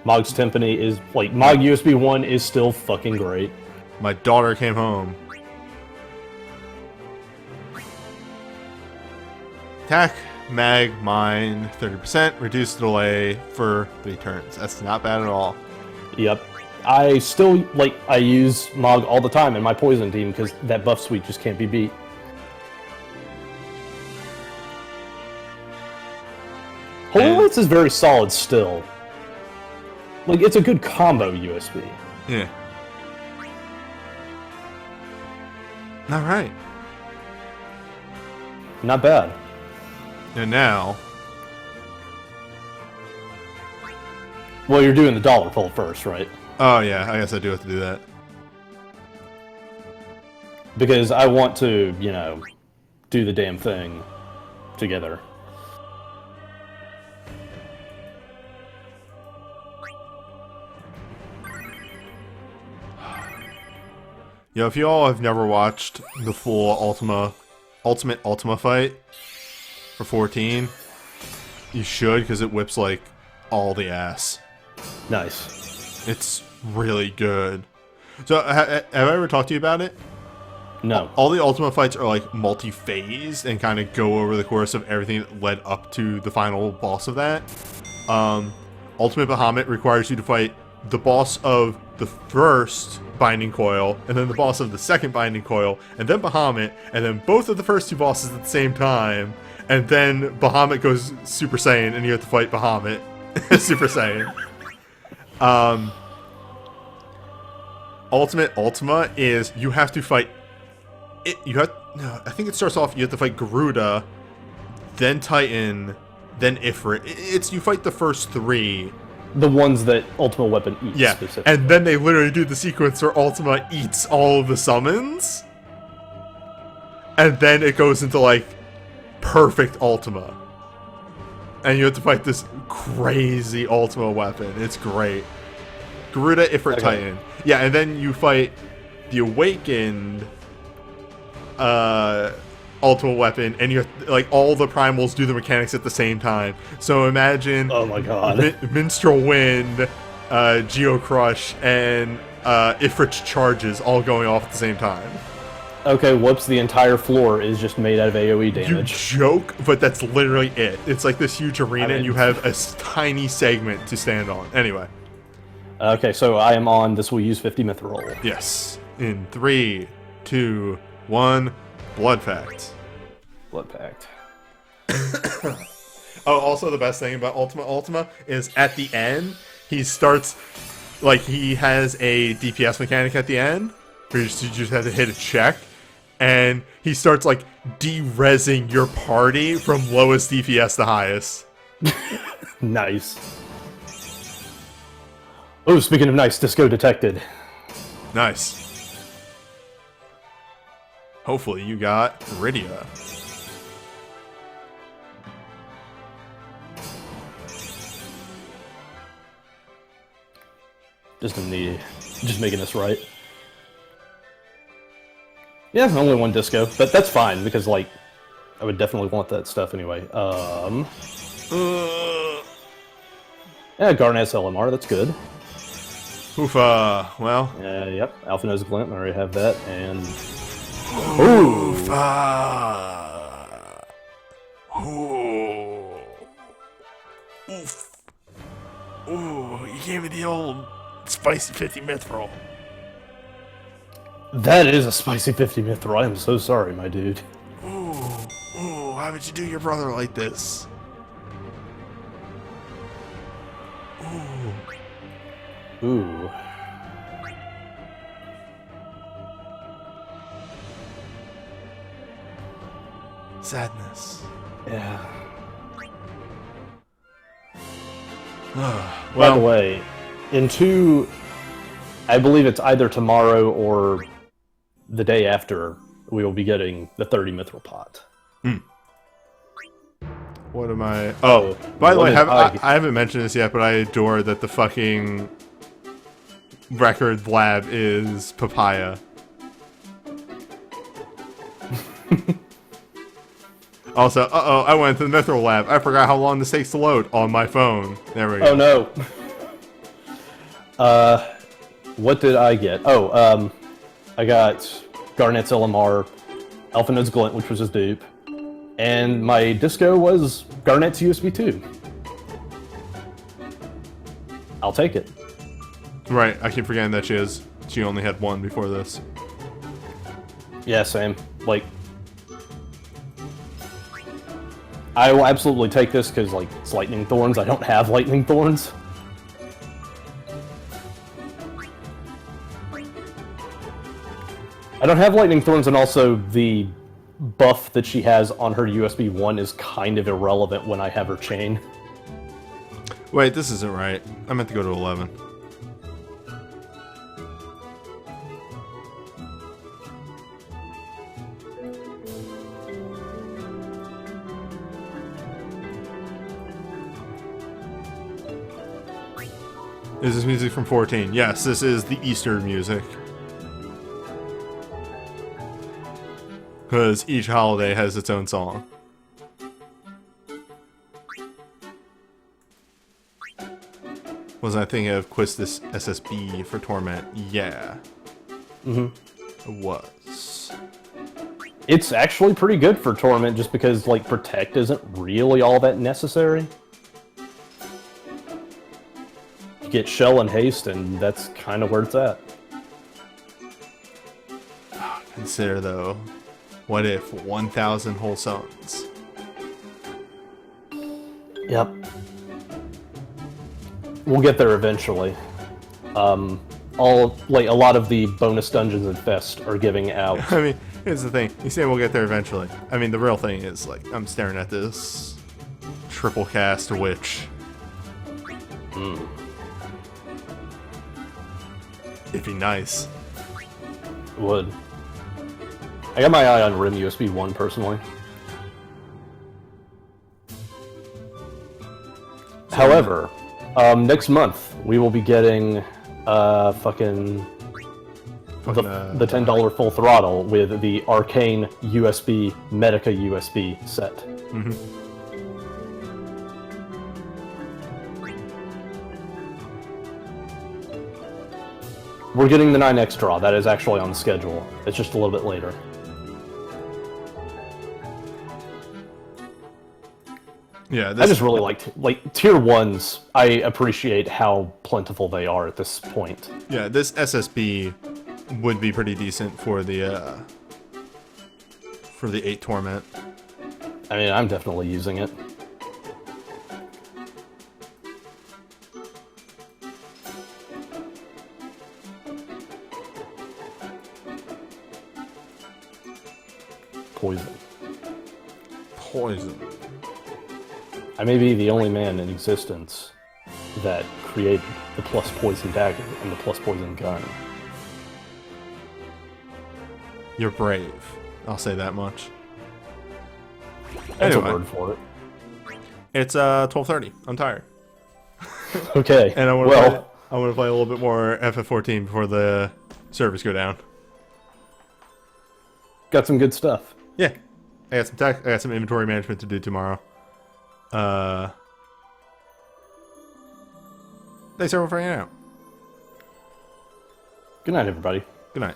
Mog's Timpani is, like, Mog USB 1 is still fucking great. My daughter came home. Attack, mag, mine, 30%, reduce delay for 3 turns. That's not bad at all. Yep. I still, I use Mog all the time in my poison team because that buff suite just can't be beat. Holy Lights is very solid still. Like, it's a good combo USB. Yeah. Alright. Not bad. And now... Well, you're doing the dollar pull first, right? Oh yeah, I guess I do have to do that. Because I want to, you know, do the damn thing together. Yo, if you all have never watched the full Ultimate Ultima fight for 14, you should, because it whips, like, all the ass. Nice. It's really good. So, have I ever talked to you about it? No. All the Ultima fights are, like, multi-phased and kind of go over the course of everything that led up to the final boss of that. Ultimate Bahamut requires you to fight the boss of the first Binding Coil, and then the boss of the second Binding Coil, and then Bahamut, and then both of the first 2 bosses at the same time, and then Bahamut goes Super Saiyan, and you have to fight Bahamut Super Saiyan. Ultimate Ultima is you have to fight it. I think it starts off you have to fight Garuda, then Titan, then Ifrit. It's you fight the first 3. The ones that Ultima Weapon eats, yeah, specifically. And then they literally do the sequence where Ultima eats all of the summons. And then it goes into, like, perfect Ultima. And you have to fight this crazy Ultima weapon. It's great. Garuda, Ifrit, Titan. Yeah, and then you fight the Awakened Ultima weapon, and you have, like, all the primals do the mechanics at the same time. So imagine, oh my god, Minstrel Wind, Geo Crush, and Ifrit's charges all going off at the same time. Okay, whoops! The entire floor is just made out of AOE damage. You joke, but that's literally it. It's like this huge arena, and you have a tiny segment to stand on. Anyway. Okay, so I am on. This will use 50 Mithril. Yes. In 3, 2, 1. Blood Pact. Blood Pact. Oh, also the best thing about Ultima is at the end, he starts, like, he has a DPS mechanic at the end, where you just have to hit a check, and he starts, like, de-rezzing your party from lowest DPS to highest. Nice. Oh, speaking of nice, Disco detected. Nice. Hopefully you got Rydia. Just making this right. Yeah, only one disco, but that's fine because like I would definitely want that stuff anyway. Yeah, Garnet's LMR, that's good. Oofa. Well. Yep, Alpha Nose Glint, I already have that, and Oofa. Ooh. Oof. Ooh, you gave me the old spicy 50 mithril. that is a spicy 50 mithril. I am so sorry, my dude. Ooh, how would you do your brother like this? Ooh. Sadness. Yeah. Well, By the way, I believe it's either tomorrow or the day after, we will be getting the 30 mithril pot. what am I? Oh, by the way, I haven't mentioned this yet, but I adore that the fucking record lab is papaya. Also, I went to the mithril lab. I forgot how long this takes to load on my phone. There we go. Oh no. What did I get? Oh, I got Garnet's LMR, Alpha Node's Glint, which was his dupe, and my disco was Garnet's USB 2. I'll take it. Right, I keep forgetting that she only had one before this. Yeah, same. Like, I will absolutely take this because, like, it's Lightning Thorns. I don't have Lightning Thorns. I don't have Lightning Thorns, and also the buff that she has on her USB 1 is kind of irrelevant when I have her chain. Wait, this isn't right. I meant to go to 11. Is this music from 14? Yes, this is the Easter music. Because each holiday has its own song. Was I thinking of Quistis SSB for Torment? Yeah. It was. It's actually pretty good for Torment just because, like, Protect isn't really all that necessary. You get Shell and Haste, and that's kind of where it's at. Consider, though, what if 1,000 whole suns? Yep. We'll get there eventually. A lot of the bonus dungeons and Fest are giving out. I mean, here's the thing. You say we'll get there eventually. I mean, the real thing is, like, I'm staring at this triple cast witch. It'd be nice. Would. I got my eye on Rim USB 1 personally. However, next month we will be getting the $10 full throttle with the Arcane USB Medica USB set. We're getting the 9X draw. That is actually on the schedule. It's just a little bit later. Yeah, I just really like tier 1s. I appreciate how plentiful they are at this point. Yeah, this SSB would be pretty decent for the 8 Torment. I mean, I'm definitely using it. Poison. I may be the only man in existence that created the plus poison dagger and the plus poison gun. You're brave. I'll say that much. That's Anyway. a word for it. It's 12:30. I'm tired. Okay. And I want well, I want to play a little bit more FF14 before the servers go down. Got some good stuff. Yeah. I got some tech. I got some inventory management to do tomorrow. Thanks everyone for hanging out. Good night, everybody. Good night.